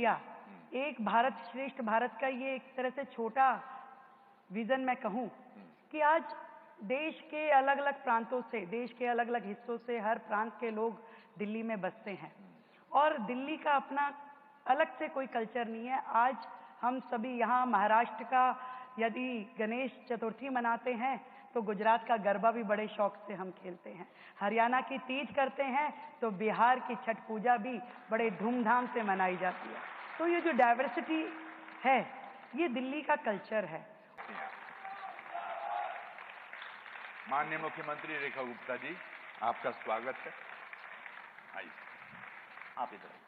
India, एक भारत श्रेष्ठ भारत का ये एक तरह से छोटा विजन मैं कहूँ कि आज देश के अलग अलग प्रांतों से, देश के अलग अलग हिस्सों से हर प्रांत के लोग दिल्ली में बसते हैं और दिल्ली का अपना अलग से कोई कल्चर नहीं है। आज हम सभी यहाँ महाराष्ट्र का यदि गणेश चतुर्थी मनाते हैं तो गुजरात का गरबा भी बड़े शौक से हम खेलते हैं, हरियाणा की तीज करते हैं तो बिहार की छठ पूजा भी बड़े धूमधाम से मनाई जाती है। तो ये जो डाइवर्सिटी है ये दिल्ली का कल्चर है। माननीय मुख्यमंत्री रेखा गुप्ता जी, आपका स्वागत है। आइए, आप इधर आइए।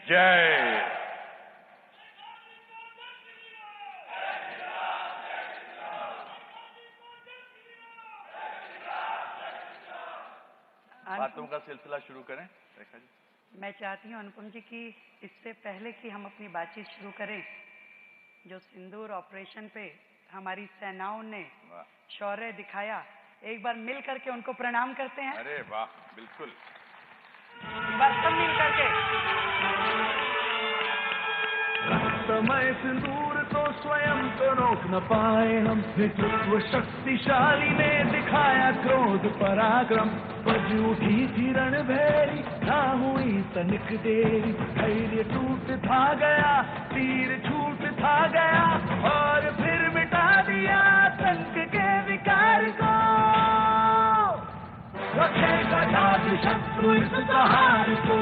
जय बातों का सिलसिला शुरू करें रेखा जी। मैं चाहती हूँ अनुपम जी कि इससे पहले कि हम अपनी बातचीत शुरू करें, जो सिंदूर ऑपरेशन पे हमारी सेनाओं ने शौर्य दिखाया, एक बार मिल करके उनको प्रणाम करते हैं। अरे वाह, बिल्कुल, बस सब मिल करके। समय सिंदूर तो स्वयं तो रोक न पाए हम, नेतृत्व शक्तिशाली ने दिखाया क्रोध पराक्रम। बज उठी थी रणभेरी, ना हुई तनिक देरी, धैर्य टूट था गया, तीर छूट था गया और फिर मिटा दिया आतंक के विकार को। रखेगा जादू शत्रु इस प्रहार को,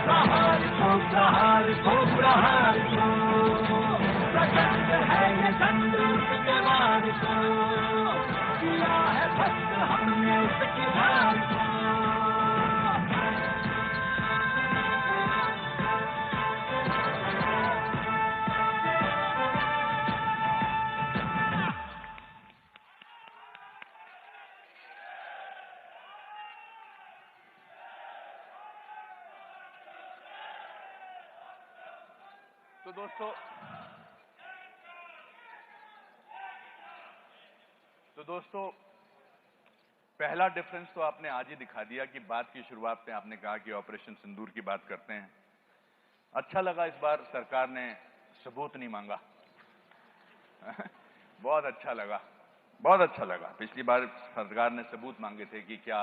प्रहार को, प्रहार को, प्रहार को। प्रचंड है ये संदूक के वार को, किया है भक्त हमने उसकी धार को। तो दोस्तों पहला डिफरेंस तो आपने आज ही दिखा दिया कि बात की शुरुआत में आपने कहा कि ऑपरेशन सिंदूर की बात करते हैं। अच्छा लगा इस बार सरकार ने सबूत नहीं मांगा। बहुत अच्छा लगा, बहुत अच्छा लगा। पिछली बार सरकार ने सबूत मांगे थे कि क्या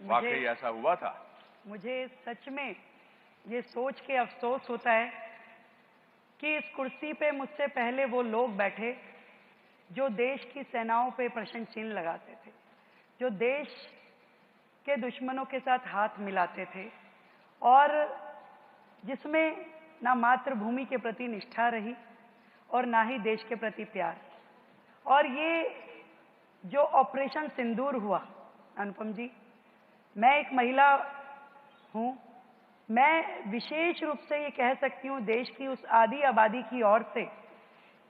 वाकई ऐसा हुआ था। मुझे सच में ये सोच के अफसोस होता है कि इस कुर्सी पे मुझसे पहले वो लोग बैठे जो देश की सेनाओं पे प्रश्न चिन्ह लगाते थे, जो देश के दुश्मनों के साथ हाथ मिलाते थे और जिसमें ना मातृभूमि के प्रति निष्ठा रही और ना ही देश के प्रति प्यार। और ये जो ऑपरेशन सिंदूर हुआ अनुपम जी, मैं एक महिला हूं, मैं विशेष रूप से ये कह सकती हूं देश की उस आधी आबादी की ओर से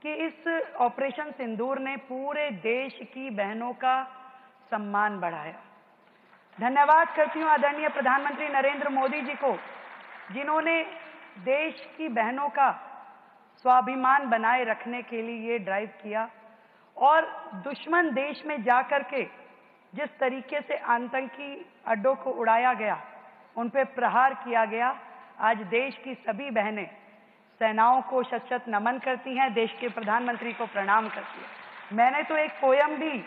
कि इस ऑपरेशन सिंदूर ने पूरे देश की बहनों का सम्मान बढ़ाया। धन्यवाद करती हूं आदरणीय प्रधानमंत्री नरेंद्र मोदी जी को, जिन्होंने देश की बहनों का स्वाभिमान बनाए रखने के लिए ये ड्राइव किया और दुश्मन देश में जाकर के जिस तरीके से आतंकी अड्डों को उड़ाया गया, उन पे प्रहार किया गया, आज देश की सभी बहनें सेनाओं को शत शत नमन करती हैं, देश के प्रधानमंत्री को प्रणाम करती हैं। मैंने तो एक पोयम भी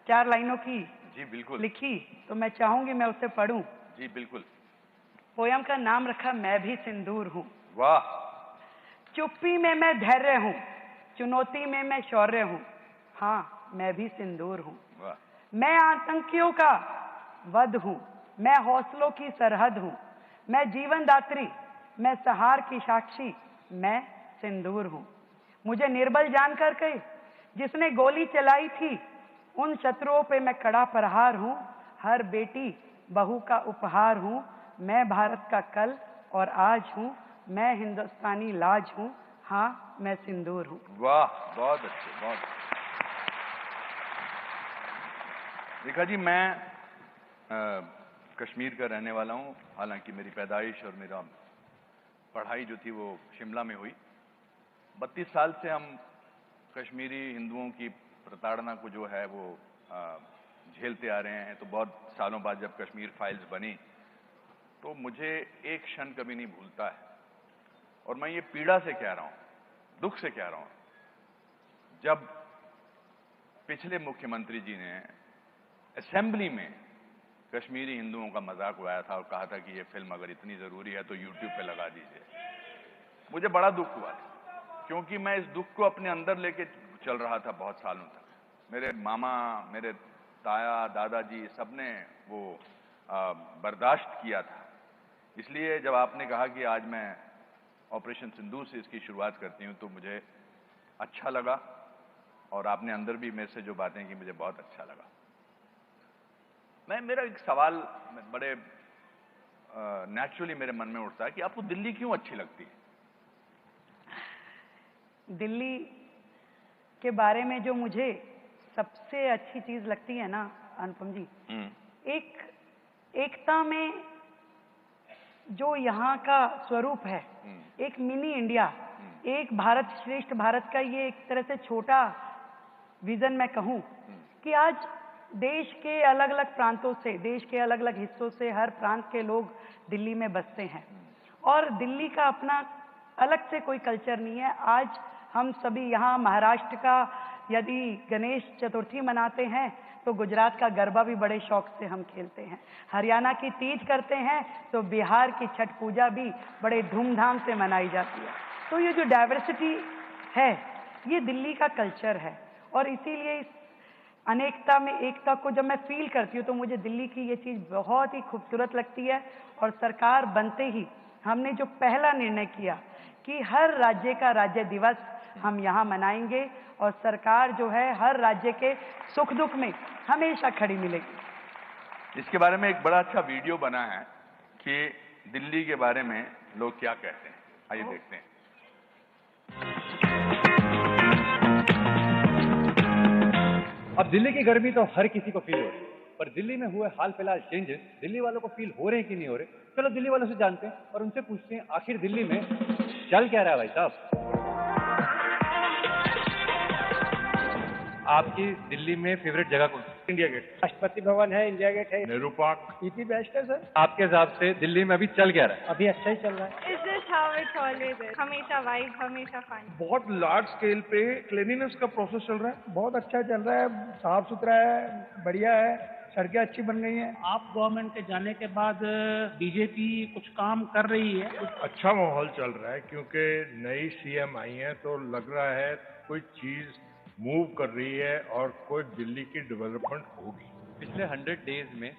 4 लाइनों की जी बिल्कुल लिखी, तो मैं चाहूंगी मैं उसे पढ़ूं। जी बिल्कुल। पोयम का नाम रखा मैं भी सिंदूर हूं। वाह। चुप्पी में मैं धैर्य हूं, चुनौती में मैं शौर्य हूं, हाँ मैं भी सिंदूर हूं। वाह। मैं आतंकियों का वध हूं, मैं हौसलों की सरहद हूं, मैं जीवन दात्री, मैं सहार की साक्षी, मैं सिंदूर हूं। मुझे निर्बल जानकर के जिसने गोली चलाई थी, उन शत्रुओं पे मैं कड़ा प्रहार हूं, हर बेटी बहू का उपहार हूं, मैं भारत का कल और आज हूं, मैं हिंदुस्तानी लाज हूं, हाँ मैं सिंदूर हूं। वाह, बहुत अच्छे, बहुत अच्छे। रेखा जी, मैं कश्मीर का रहने वाला हूं, हालांकि मेरी पैदाइश और मेरा पढ़ाई जो थी वो शिमला में हुई। 32 साल से हम कश्मीरी हिंदुओं की प्रताड़ना को जो है वो झेलते आ रहे हैं। तो बहुत सालों बाद जब कश्मीर फाइल्स बनी तो मुझे एक क्षण कभी नहीं भूलता है, और मैं ये पीड़ा से कह रहा हूं, दुख से कह रहा हूं, जब पिछले मुख्यमंत्री जी ने असेंबली में कश्मीरी हिंदुओं का मजाक उड़ाया था और कहा था कि ये फिल्म अगर इतनी जरूरी है तो यूट्यूब पे लगा दीजिए। मुझे बड़ा दुख हुआ, क्योंकि मैं इस दुख को अपने अंदर लेके चल रहा था बहुत सालों तक। मेरे मामा, मेरे ताया, दादाजी सबने वो बर्दाश्त किया था। इसलिए जब आपने कहा कि आज मैं ऑपरेशन सिंदूर से इसकी शुरुआत करती हूं तो मुझे अच्छा लगा, और आपने अंदर भी मेरे से जो बातें की मुझे बहुत अच्छा लगा। मेरा एक सवाल बड़े नेचुरली मेरे मन में उठता है कि आपको दिल्ली क्यों अच्छी लगती है? दिल्ली के बारे में जो मुझे सबसे अच्छी चीज लगती है ना अनुपम जी, एकता में जो यहाँ का स्वरूप है, एक मिनी इंडिया, एक भारत श्रेष्ठ भारत का ये एक तरह से छोटा विजन मैं कहूँ कि आज देश के अलग अलग प्रांतों से, देश के अलग अलग हिस्सों से हर प्रांत के लोग दिल्ली में बसते हैं, और दिल्ली का अपना अलग से कोई कल्चर नहीं है। आज हम सभी यहाँ महाराष्ट्र का यदि गणेश चतुर्थी मनाते हैं तो गुजरात का गरबा भी बड़े शौक से हम खेलते हैं, हरियाणा की तीज करते हैं तो बिहार की छठ पूजा भी बड़े धूमधाम से मनाई जाती है। तो ये जो डाइवर्सिटी है ये दिल्ली का कल्चर है, और इसीलिए इस अनेकता में एकता को जब मैं फील करती हूँ तो मुझे दिल्ली की ये चीज़ बहुत ही खूबसूरत लगती है। और सरकार बनते ही हमने जो पहला निर्णय किया कि हर राज्य का राज्य दिवस हम यहाँ मनाएंगे, और सरकार जो है हर राज्य के सुख दुख में हमेशा खड़ी मिलेगी। इसके बारे में एक बड़ा अच्छा वीडियो बना है कि दिल्ली के बारे में लोग क्या कहते हैं, आइए देखते हैं। अब दिल्ली की गर्मी तो हर किसी को फील हो रही है, पर दिल्ली में हुए हाल फिलहाल चेंजेस दिल्ली वालों को फील हो रहे हैं कि नहीं हो रहे? चलो दिल्ली वालों से जानते हैं और उनसे पूछते हैं आखिर दिल्ली में चल क्या रहा है। भाई साहब, आपकी दिल्ली में फेवरेट जगह कौन सी? इंडिया गेट, राष्ट्रपति भवन है, इंडिया गेट है, नेहरू पार्क। इसी बेस्ट है सर। आपके हिसाब से दिल्ली में अभी चल क्या रहा है? अभी अच्छा ही चल रहा है। Is this how it's always is? हमेशा वाइब, हमेशा फन। बहुत लार्ज स्केल पे क्लीनिनेस का प्रोसेस चल रहा है। बहुत अच्छा चल रहा है, साफ सुथरा है, बढ़िया है, सड़कें अच्छी बन गई हैं। आप गवर्नमेंट के जाने के बाद बीजेपी कुछ काम कर रही है। अच्छा माहौल चल रहा है क्योंकि नई सीएम आई है तो लग रहा है कोई चीज मूव कर रही है और कोई दिल्ली की डेवलपमेंट होगी। पिछले 100 days में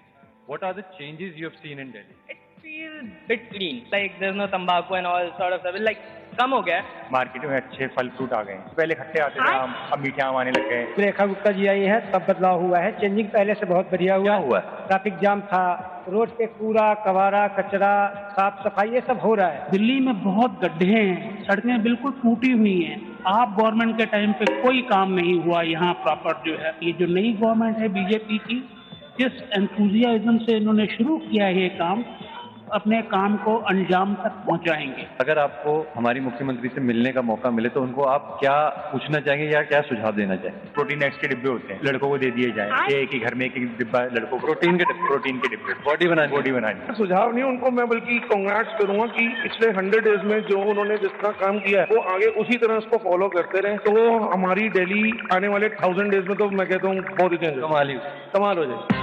what are the changes you have seen in Delhi? It feels bit clean, like there's no tobacco and all sort of stuff. Like कम हो गया है। मार्केट में अच्छे फल फ्रूट आ गए हैं। पहले खट्टे आते थे आम, अब मीठे आम आने लग गए हैं। रेखा गुप्ता जी आई है तब बदलाव हुआ है, चेंजिंग पहले से बहुत बढ़िया हुआ है। ट्रैफिक जाम था, रोड पे कूड़ा कबाड़ा कचरा साफ सफाई ये सब हो रहा है। दिल्ली में बहुत गड्ढे हैं, सड़कें बिल्कुल टूटी हुई हैं। आप गवर्नमेंट के टाइम पे कोई काम नहीं हुआ यहाँ प्रॉपर जो है। ये जो नई गवर्नमेंट है बीजेपी की, जिस एंथुजियाज्म से इन्होंने शुरू किया है ये काम, अपने काम को अंजाम तक पहुंचाएंगे। अगर आपको हमारी मुख्यमंत्री से मिलने का मौका मिले तो उनको आप क्या पूछना चाहेंगे या क्या सुझाव देना चाहेंगे? प्रोटीन एक्स के डिब्बे होते हैं, लड़कों को दे दिए जाए। एक ही घर में एक एक डिब्बा लड़कों को प्रोटीन के डिब्बे बॉडी बनानी। सुझाव नहीं उनको, मैं बल्कि कांग्रेट्स करूंगा कि पिछले 100 डेज में जो उन्होंने जिस तरह काम किया है वो आगे उसी तरह उसको फॉलो करते रहे तो हमारी दिल्ली आने वाले 1000 डेज में तो मैं कहता हूँ बहुत ही कमाल हो जाए।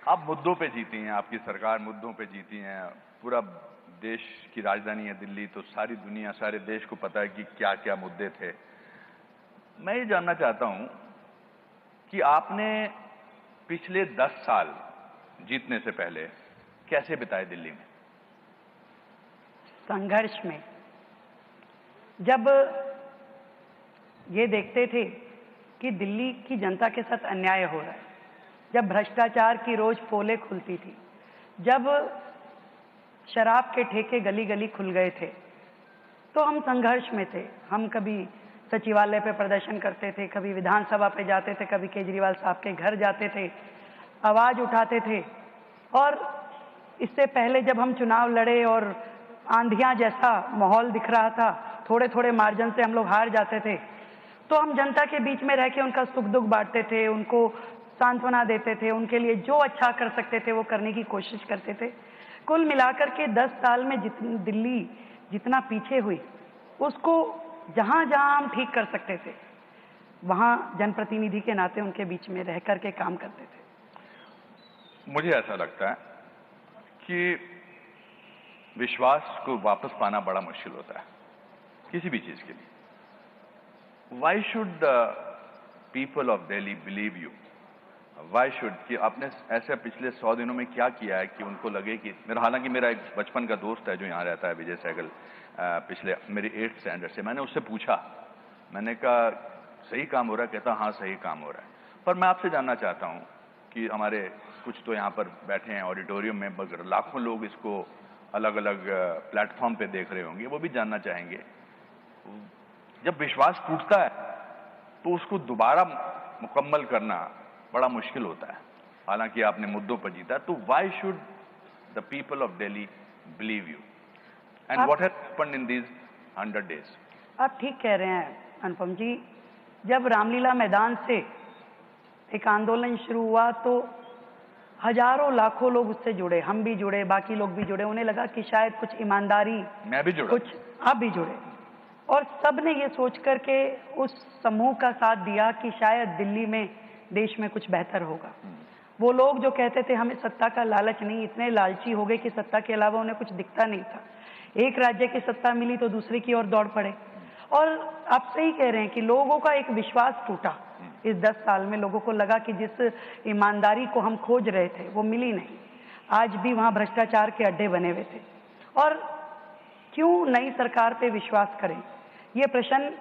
आप मुद्दों पे जीती हैं, आपकी सरकार मुद्दों पे जीती हैं। पूरा देश की राजधानी है दिल्ली, तो सारी दुनिया, सारे देश को पता है कि क्या क्या मुद्दे थे। मैं ये जानना चाहता हूं कि आपने पिछले 10 साल जीतने से पहले कैसे बिताए दिल्ली में? संघर्ष में। जब ये देखते थे कि दिल्ली की जनता के साथ अन्याय हो रहा है, जब भ्रष्टाचार की रोज पोलें खुलती थी, जब शराब के ठेके गली गली खुल गए थे, तो हम संघर्ष में थे। हम कभी सचिवालय पे प्रदर्शन करते थे, कभी विधानसभा पे जाते थे, कभी केजरीवाल साहब के घर जाते थे, आवाज उठाते थे। और इससे पहले जब हम चुनाव लड़े और आंधियां जैसा माहौल दिख रहा था थोड़े थोड़े मार्जिन से हम लोग हार जाते थे, तो हम जनता के बीच में रह के उनका सुख दुख बांटते थे, उनको सांत्वना देते थे, उनके लिए जो अच्छा कर सकते थे वो करने की कोशिश करते थे। कुल मिलाकर के 10 साल में दिल्ली जितना पीछे हुई, उसको जहां जहां हम ठीक कर सकते थे वहां जनप्रतिनिधि के नाते उनके बीच में रह करके काम करते थे। मुझे ऐसा लगता है कि विश्वास को वापस पाना बड़ा मुश्किल होता है किसी भी चीज के लिए। Why should the people of Delhi believe you? Why should, कि आपने ऐसे पिछले 100 दिनों में क्या किया है कि उनको लगे कि हालांकि मेरा एक बचपन का दोस्त है जो यहाँ रहता है, विजय सहगल, पिछले मेरी 8th स्टैंडर्ड से, मैंने उससे पूछा, मैंने कहा सही काम हो रहा है? कहता हाँ सही काम हो रहा है। पर मैं आपसे जानना चाहता हूँ कि हमारे कुछ तो यहाँ पर बैठे हैं ऑडिटोरियम में, मगर लाखों लोग इसको अलग अलग प्लेटफॉर्म पे देख रहे होंगे, वो भी जानना चाहेंगे, जब विश्वास टूटता है तो उसको दोबारा मुकम्मल करना बड़ा मुश्किल होता है, हालांकि आपने मुद्दों पर जीता, तो why should the people of Delhi believe you and what has happened in these 100 days? आप ठीक कह रहे हैं अनुपम जी। जब रामलीला मैदान से एक आंदोलन शुरू हुआ तो हजारों लाखों लोग उससे जुड़े, हम भी जुड़े, बाकी लोग भी जुड़े। उन्हें लगा कि शायद कुछ ईमानदारी, मैं भी जुड़ा, कुछ आप भी जुड़े, और सब ने ये सोच करके उस समूह का साथ दिया कि शायद दिल्ली में, देश में कुछ बेहतर होगा। वो लोग जो कहते थे हमें सत्ता का लालच नहीं, इतने लालची हो गए कि सत्ता के अलावा उन्हें कुछ दिखता नहीं था। एक राज्य की सत्ता मिली तो दूसरे की ओर दौड़ पड़े। और आप सही कह रहे हैं कि लोगों का एक विश्वास टूटा इस 10 साल में। लोगों को लगा कि जिस ईमानदारी को हम खोज रहे थे वो मिली नहीं। आज भी वहां भ्रष्टाचार के अड्डे बने हुए थे। और क्यों नई सरकार पे विश्वास करें, ये प्रश्न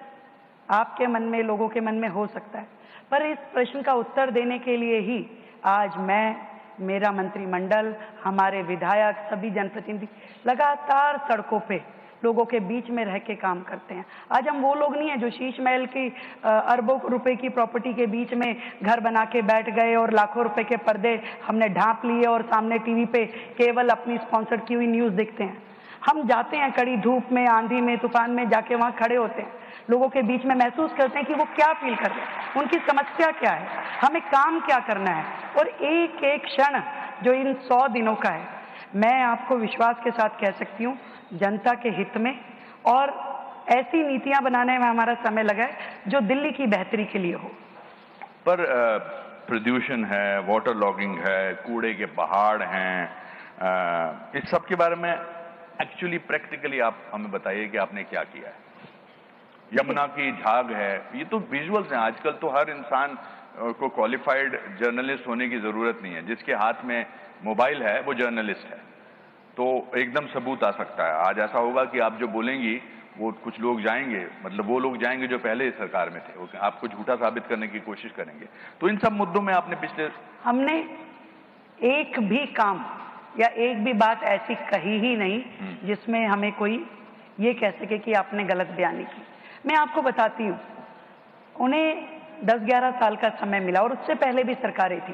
आपके मन में, लोगों के मन में हो सकता है। पर इस प्रश्न का उत्तर देने के लिए ही आज मैं, मेरा मंत्रिमंडल, हमारे विधायक, सभी जनप्रतिनिधि लगातार सड़कों पे लोगों के बीच में रह के काम करते हैं। आज हम वो लोग नहीं हैं जो शीश महल की अरबों रुपए की प्रॉपर्टी के बीच में घर बना के बैठ गए और लाखों रुपए के पर्दे हमने ढांप लिए और सामने टीवी पे केवल अपनी स्पॉन्सर्ड की हुई न्यूज देखते हैं। हम जाते हैं कड़ी धूप में, आंधी में, तूफान में, जाके वहां खड़े होते हैं, लोगों के बीच में महसूस करते हैं कि वो क्या फील कर रहे हैं, उनकी समस्या क्या है, हमें काम क्या करना है। और एक एक क्षण जो इन 100 दिनों का है, मैं आपको विश्वास के साथ कह सकती हूँ जनता के हित में और ऐसी नीतियां बनाने में हमारा समय लगा है जो दिल्ली की बेहतरी के लिए हो। पर प्रदूषण है, वाटर लॉगिंग है, कूड़े के पहाड़ हैं, इस सब के बारे में एक्चुअली प्रैक्टिकली आप हमें बताइए कि आपने क्या किया है। यमुना की झाग है, ये तो विजुअल्स हैं। आजकल तो हर इंसान को क्वालिफाइड जर्नलिस्ट होने की जरूरत नहीं है, जिसके हाथ में मोबाइल है वो जर्नलिस्ट है, तो एकदम सबूत आ सकता है। आज ऐसा होगा कि आप जो बोलेंगी वो कुछ लोग जाएंगे, मतलब वो लोग जाएंगे जो पहले सरकार में थे, वो आपको झूठा साबित करने की कोशिश करेंगे। तो इन सब मुद्दों में आपने पिछले, हमने एक भी काम या एक भी बात ऐसी कही ही नहीं जिसमें हमें कोई ये कह सके कि आपने गलत बयानी की। मैं आपको बताती हूँ, उन्हें 10-11 साल का समय मिला और उससे पहले भी सरकारें थी,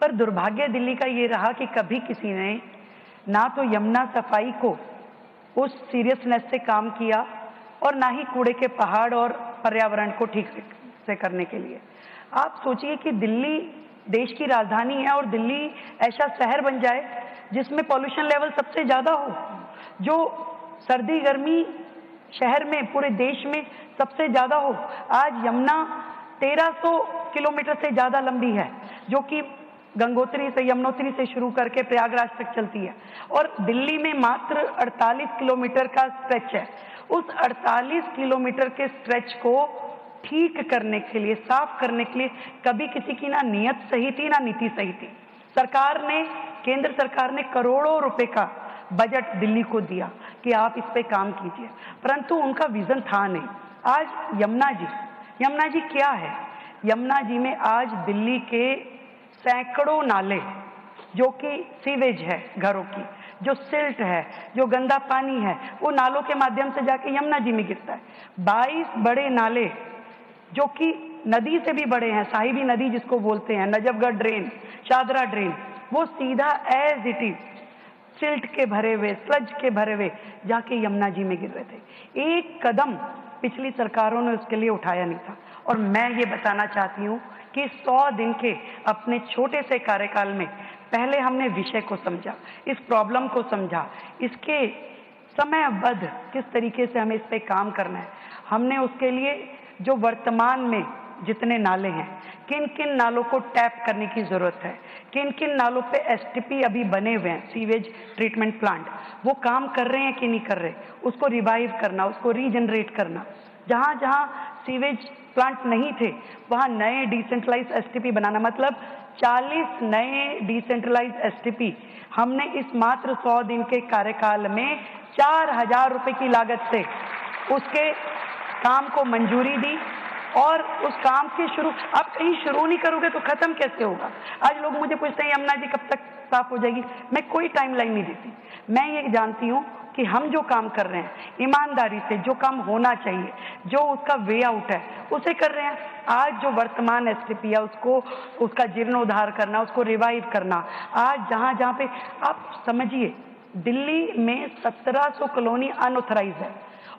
पर दुर्भाग्य दिल्ली का ये रहा कि कभी किसी ने ना तो यमुना सफाई को उस सीरियसनेस से काम किया और ना ही कूड़े के पहाड़ और पर्यावरण को ठीक से करने के लिए। आप सोचिए कि दिल्ली देश की राजधानी है और दिल्ली ऐसा शहर बन जाए जिसमें पॉल्यूशन लेवल सबसे ज्यादा हो, जो सर्दी गर्मी शहर में पूरे देश में सबसे ज्यादा हो। आज यमुना 1300 किलोमीटर से ज्यादा लंबी है, जो कि गंगोत्री से, यमुनोत्री से शुरू करके प्रयागराज तक चलती है, और दिल्ली में मात्र 48 किलोमीटर का स्ट्रेच है। उस 48 किलोमीटर के स्ट्रेच को ठीक करने के लिए, साफ करने के लिए कभी किसी की ना नियत सही थी ना नीति सही थी। सरकार ने, केंद्र सरकार ने करोड़ों रुपए का बजट दिल्ली को दिया कि आप इस पे काम कीजिए, परंतु उनका विजन था नहीं। आज यमुना जी क्या है? यमुना जी में आज दिल्ली के सैकड़ों नाले, जो कि सीवेज है घरों की, जो सिल्ट है, जो गंदा पानी है, वो नालों के माध्यम से जाके यमुना जी में गिरता है। 22 बड़े नाले जो कि नदी से भी बड़े हैं, साहिबी नदी जिसको बोलते हैं, नजफगढ़ ड्रेन, शादरा ड्रेन, वो सीधा एज इट इज सिल्ट के भरे हुए, स्लज के भरे हुए जाके यमुना जी में गिर रहे थे। एक कदम पिछली सरकारों ने उसके लिए उठाया नहीं था। और मैं ये बताना चाहती हूँ कि 100 दिन के अपने छोटे से कार्यकाल में पहले हमने विषय को समझा, इस प्रॉब्लम को समझा, इसके समयबद्ध किस तरीके से हमें इस पे काम करना है। हमने उसके लिए जो वर्तमान में जितने नाले हैं, किन किन नालों को टैप करने की जरूरत है, किन किन नालों पे एसटीपी अभी बने हुए हैं, सीवेज ट्रीटमेंट प्लांट, वो काम कर रहे हैं कि नहीं कर रहे, उसको रिवाइव करना, उसको रीजनरेट करना। जहाँ जहाँ सीवेज प्लांट नहीं थे वहाँ नए डिसेंट्रलाइज एसटीपी बनाना, मतलब 40 नए डिसेंट्रलाइज एसटीपी हमने इस मात्र 100 दिन के कार्यकाल में 4000 रुपए की लागत से उसके काम को मंजूरी दी। और उस काम के शुरू, आप कहीं शुरू नहीं करोगे तो खत्म कैसे होगा। आज लोग मुझे पूछते हैं यमुना जी कब तक साफ हो जाएगी, मैं कोई टाइमलाइन नहीं देती। मैं ये जानती हूँ कि हम जो काम कर रहे हैं ईमानदारी से, जो काम होना चाहिए, जो उसका वे आउट है, उसे कर रहे हैं। आज जो वर्तमान एसटीपी है उसको, उसका जीर्णोद्धार करना, उसको रिवाइव करना। आज जहाँ जहाँ पे आप समझिए, दिल्ली में 1700 कॉलोनी अनऑथराइज है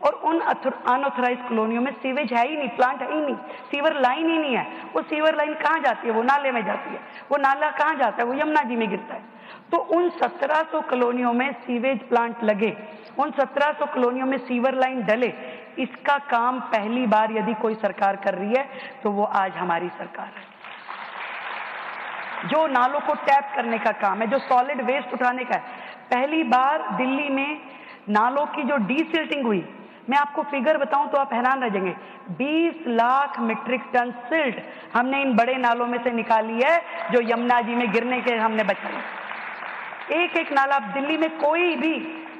और उन अनऑथराइज कॉलोनियों में सीवेज है ही नहीं, प्लांट है ही नहीं, सीवर लाइन ही नहीं है। वो सीवर लाइन कहाँ जाती है? वो नाले में जाती है। वो नाला कहाँ जाता है? वो यमुना जी में गिरता है। तो उन 1700 कॉलोनियों में सीवेज प्लांट लगे, उन 1700 कॉलोनियों में सीवर लाइन डले, इसका काम पहली बार यदि कोई सरकार कर रही है तो वो आज हमारी सरकार है। जो नालों को टैप करने का काम है, जो सॉलिड वेस्ट उठाने का है, पहली बार दिल्ली में नालों की जो डीसिल्टिंग हुई, मैं आपको फिगर बताऊं तो आप हैरान रह जाएंगे। 20 लाख मीट्रिक टन सिल्ट हमने इन बड़े नालों में से निकाली है जो यमुना जी में गिरने के हमने बचाई। एक एक नाला दिल्ली में कोई भी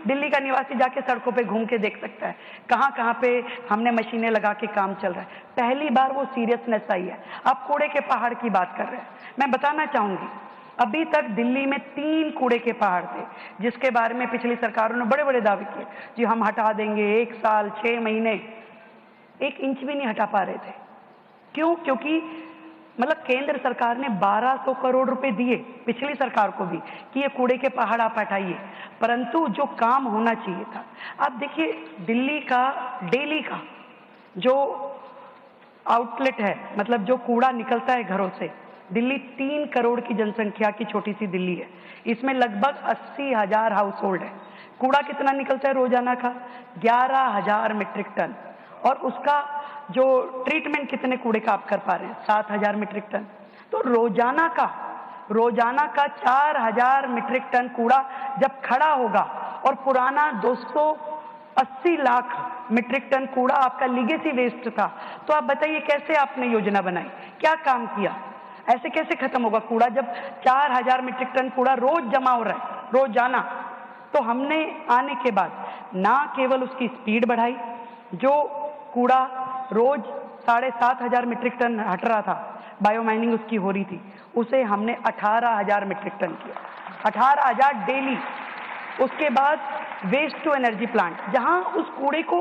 दिल्ली का निवासी जाके सड़कों पे घूम के देख सकता है, कहाँ कहाँ पे हमने मशीनें लगा के काम चल रहा है। पहली बार वो सीरियसनेस आई है। आप कूड़े के पहाड़ की बात कर रहे हैं, मैं बताना चाहूंगी अभी तक दिल्ली में 3 कूड़े के पहाड़ थे जिसके बारे में पिछली सरकारों ने बड़े बड़े दावे किए जी हम हटा देंगे, 1 साल 6 महीने, 1 इंच भी नहीं हटा पा रहे थे। क्यों? क्योंकि मतलब केंद्र सरकार ने 1200 करोड़ रुपए दिए पिछली सरकार को भी कि ये कूड़े के पहाड़ आप हटाइए, परंतु जो काम होना चाहिए था, आप देखिए दिल्ली का डेली का जो आउटलेट है, मतलब जो कूड़ा निकलता है घरों से, दिल्ली 3 करोड़ की जनसंख्या की छोटी सी दिल्ली है, इसमें लगभग 80,000 हाउस होल्ड है। कूड़ा कितना निकलता है रोजाना का? 11,000 मीट्रिक टन। और उसका जो ट्रीटमेंट कितने कूड़े का आप कर पा रहे हैं? 7,000 मीट्रिक टन। तो रोजाना का 4,000 मीट्रिक टन कूड़ा जब खड़ा होगा और पुराना 280 लाख मीट्रिक टन कूड़ा आपका लीगेसी वेस्ट था, तो आप बताइए कैसे आपने योजना बनाई, क्या काम किया? ऐसे कैसे खत्म होगा कूड़ा जब 4,000 मीट्रिक टन कूड़ा रोज जमा हो रहा है, रोजाना। तो हमने आने के बाद ना केवल उसकी स्पीड बढ़ाई, जो कूड़ा रोज 7,500 मीट्रिक टन हट रहा था, बायोमाइनिंग उसकी हो रही थी, उसे हमने 18,000 मीट्रिक टन किया, 18,000 डेली। उसके बाद वेस्ट टू एनर्जी प्लांट, जहां उस कूड़े को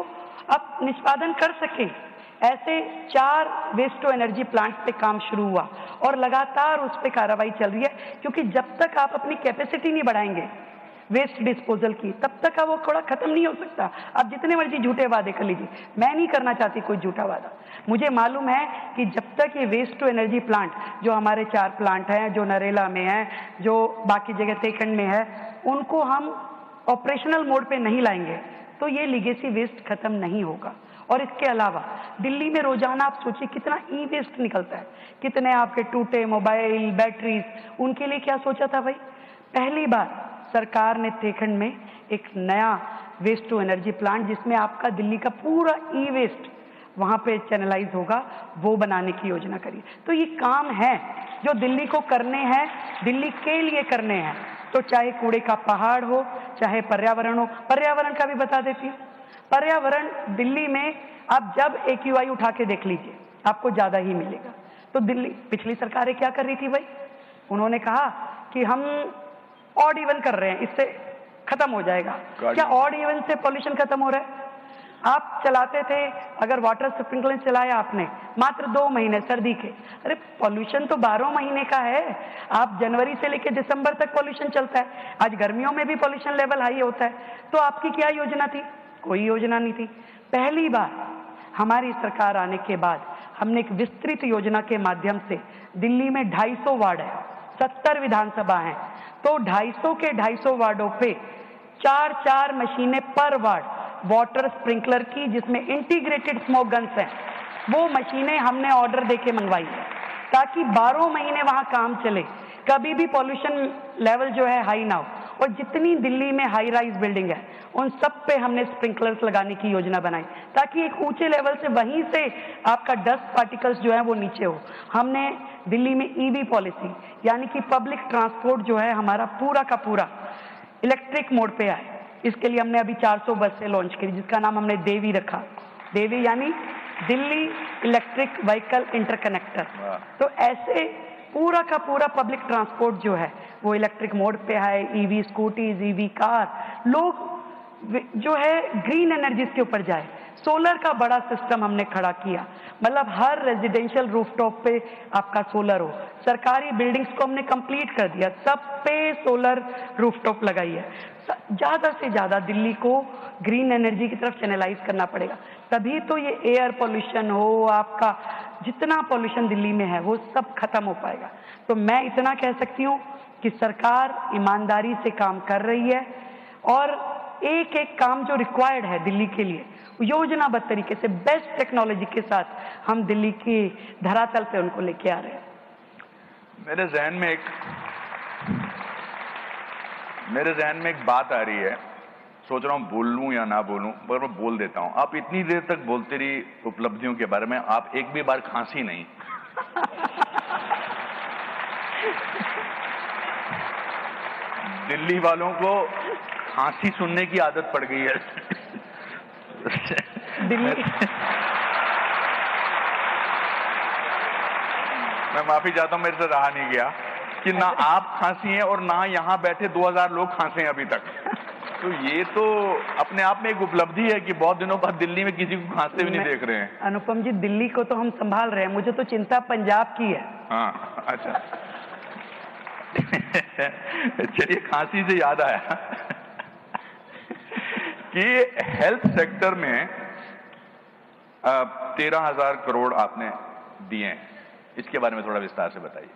आप निष्पादन कर सके, ऐसे 4 वेस्ट टू एनर्जी प्लांट पे काम शुरू हुआ और लगातार उस पे कार्रवाई चल रही है। क्योंकि जब तक आप अपनी कैपेसिटी नहीं बढ़ाएंगे वेस्ट डिस्पोजल की, तब तक वो कूड़ा खत्म नहीं हो सकता। आप जितने मर्जी झूठे वादे कर लीजिए, मैं नहीं करना चाहती कोई झूठा वादा। मुझे मालूम है कि जब तक ये वेस्ट टू एनर्जी प्लांट, जो हमारे 4 प्लांट हैं, जो नरेला में है, जो बाकी जगह तेखंड में है, उनको हम ऑपरेशनल मोड पे नहीं लाएंगे तो ये लीगेसी वेस्ट खत्म नहीं होगा। और इसके अलावा दिल्ली में रोजाना आप सोचिए कितना ई वेस्ट निकलता है, कितने आपके टूटे मोबाइल, बैटरीज, उनके लिए क्या सोचा था भाई? पहली बार सरकार ने तेखंड में एक नया वेस्ट टू एनर्जी प्लांट, जिसमें आपका दिल्ली का पूरा ई वेस्ट वहां पे चैनलाइज होगा, वो बनाने की योजना करी। तो ये काम है जो दिल्ली को करने हैं, दिल्ली के लिए करने हैं। तो चाहे कूड़े का पहाड़ हो, चाहे पर्यावरण हो, पर्यावरण का भी बता देती हूँ। पर्यावरण दिल्ली में आप जब AQI उठा के देख लीजिए आपको ज्यादा ही मिलेगा। तो दिल्ली, पिछली सरकारें क्या कर रही थी भाई? उन्होंने कहा कि हम ऑड इवन कर रहे हैं, इससे खत्म हो जाएगा। क्या ऑड इवन से पॉल्यूशन खत्म हो रहा है? आप चलाते थे, अगर वाटर स्प्रिंकलर चलाया आपने मात्र 2 महीने सर्दी के, अरे पॉल्यूशन तो 12 महीने का है। आप जनवरी से लेकर दिसंबर तक पॉल्यूशन चलता है। आज गर्मियों में भी पॉल्यूशन लेवल हाई होता है। तो आपकी क्या योजना थी? कोई योजना नहीं थी। पहली बार हमारी सरकार आने के बाद हमने एक विस्तृत योजना के माध्यम से, दिल्ली में 250 वार्ड है, 70 विधानसभा हैं, तो 250 के 250 वार्डों पे 4-4 मशीनें पर वार्ड वाटर स्प्रिंकलर की, जिसमें इंटीग्रेटेड स्मोक गन्स हैं, वो मशीनें हमने ऑर्डर देके मंगवाई है ताकि 12 महीने वहां काम चले, कभी भी पॉल्यूशन लेवल जो है हाई ना हो। और जितनी दिल्ली में हाई राइज बिल्डिंग है उन सब पे हमने स्प्रिंकलर्स लगाने की योजना बनाई ताकि एक ऊंचे लेवल से वहीं से आपका डस्ट पार्टिकल्स जो है वो नीचे हो। हमने दिल्ली में ईवी पॉलिसी, यानी कि पब्लिक ट्रांसपोर्ट जो है हमारा पूरा का पूरा इलेक्ट्रिक मोड पे आए। इसके लिए हमने अभी 400 बसें लॉन्च करी, जिसका नाम हमने देवी रखा। देवी यानी दिल्ली इलेक्ट्रिक व्हीकल इंटरकनेक्टर। तो ऐसे पूरा का पूरा पब्लिक ट्रांसपोर्ट जो है वो इलेक्ट्रिक मोड पे है। ईवी स्कूटीज, ईवी कार, लोग जो है ग्रीन एनर्जीज के ऊपर जाए। सोलर का बड़ा सिस्टम हमने खड़ा किया, मतलब हर रेजिडेंशियल रूफटॉप पे आपका सोलर हो। सरकारी बिल्डिंग्स को हमने कंप्लीट कर दिया, सब पे सोलर रूफटॉप लगाई है। ज्यादा से ज्यादा दिल्ली को ग्रीन एनर्जी की तरफ चैनलाइज करना पड़ेगा, तभी तो ये एयर पोल्यूशन हो, आपका जितना पोल्यूशन दिल्ली में है वो सब खत्म हो पाएगा। तो मैं इतना कह सकती हूँ कि सरकार ईमानदारी से काम कर रही है और एक एक काम जो रिक्वायर्ड है दिल्ली के लिए योजनाबद्ध तरीके से बेस्ट टेक्नोलॉजी के साथ हम दिल्ली की धरातल पे उनको लेके आ रहे हैं। मेरे जहन में एक बात आ रही है, सोच रहा हूं बोलूं या ना बोलूं, पर मैं बोल देता हूं। आप इतनी देर तक बोलते रही उपलब्धियों के बारे में, आप एक भी बार खांसी नहीं। दिल्ली वालों को खांसी सुनने की आदत पड़ गई है। दिल्ली मैं माफी चाहता हूं, मेरे से रहा नहीं गया कि ना आप खांसी हैं और ना यहां बैठे 2000 लोग खांसे हैं अभी तक। तो ये तो अपने आप में एक उपलब्धि है कि बहुत दिनों बाद दिल्ली में किसी को खांसते भी नहीं देख रहे हैं। अनुपम जी, दिल्ली को तो हम संभाल रहे हैं, मुझे तो चिंता पंजाब की है। हाँ, अच्छा। चलिए, खांसी से याद आया कि हेल्थ सेक्टर में 13,000 करोड़ आपने दिए हैं, इसके बारे में थोड़ा विस्तार से बताइए।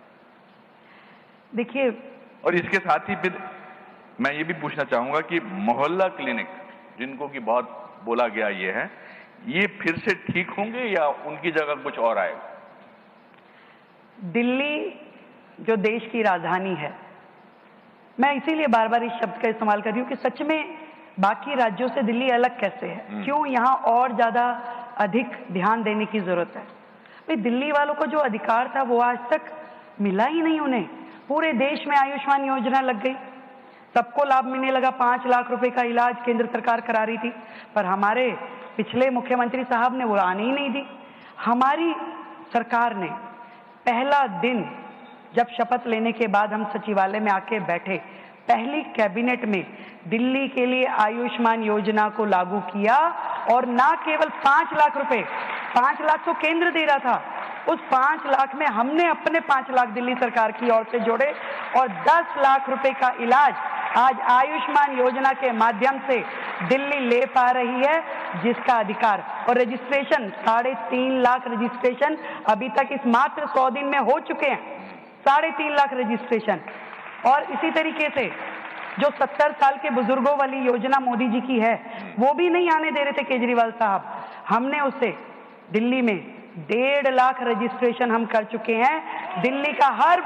देखिए, और इसके साथ ही फिर मैं ये भी पूछना चाहूंगा कि मोहल्ला क्लिनिक जिनको कि बहुत बोला गया ये फिर से ठीक होंगे या उनकी जगह कुछ और आएगा? दिल्ली जो देश की राजधानी है, मैं इसीलिए बार बार इस शब्द का इस्तेमाल कर रही हूँ कि सच में बाकी राज्यों से दिल्ली अलग कैसे है, क्यों यहाँ और ज्यादा अधिक ध्यान देने की जरूरत है। भाई, दिल्ली वालों को जो अधिकार था वो आज तक मिला ही नहीं उन्हें। पूरे देश में आयुष्मान योजना लग गई, सबको लाभ मिलने लगा। 5 लाख रुपए का इलाज केंद्र सरकार करा रही थी, पर हमारे पिछले मुख्यमंत्री साहब ने वो आने ही नहीं दी। हमारी सरकार ने पहला दिन जब शपथ लेने के बाद हम सचिवालय में आके बैठे, पहली कैबिनेट में दिल्ली के लिए आयुष्मान योजना को लागू किया। और ना केवल 5 लाख रुपए, 5 लाख तो केंद्र दे रहा था, उस 5 लाख में हमने अपने 5 लाख दिल्ली सरकार की ओर से जोड़े और 10 लाख रुपए का इलाज आज आयुष्मान योजना के माध्यम से दिल्ली ले पा रही है, जिसका अधिकार और रजिस्ट्रेशन 3.5 लाख रजिस्ट्रेशन अभी तक इस मात्र 100 दिन में हो चुके हैं। 3.5 लाख रजिस्ट्रेशन। और इसी तरीके से जो 70 साल के बुजुर्गों वाली योजना मोदी जी की है, वो भी नहीं आने दे रहे थे केजरीवाल साहब, हमने उसे दिल्ली में 1.5 लाख रजिस्ट्रेशन हम कर चुके हैं। दिल्ली का हर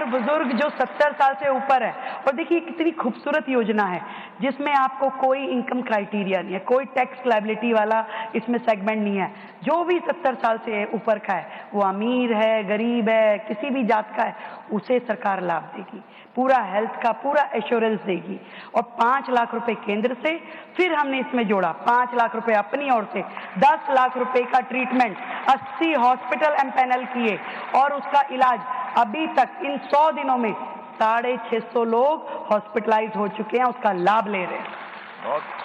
बुजुर्ग जो 70 साल से ऊपर है, और देखिए कितनी खूबसूरत योजना है जिसमें आपको कोई इनकम क्राइटेरिया नहीं है, कोई टैक्स लायबिलिटी वाला इसमें सेगमेंट नहीं है। जो भी 70 साल से ऊपर का है, वो अमीर है, गरीब है, किसी भी जात का है, उसे सरकार लाभ देगी, पूरा हेल्थ का पूरा एश्योरेंस देगी। और 5 लाख रुपए केंद्र से, फिर हमने इसमें जोड़ा 5 लाख रुपए अपनी ओर से, 10 लाख रुपए का ट्रीटमेंट, 80 हॉस्पिटल एम्पैनल किए और उसका इलाज अभी तक इन 100 दिनों में 650 लोग हॉस्पिटलाइज हो चुके हैं, उसका लाभ ले रहे हैं।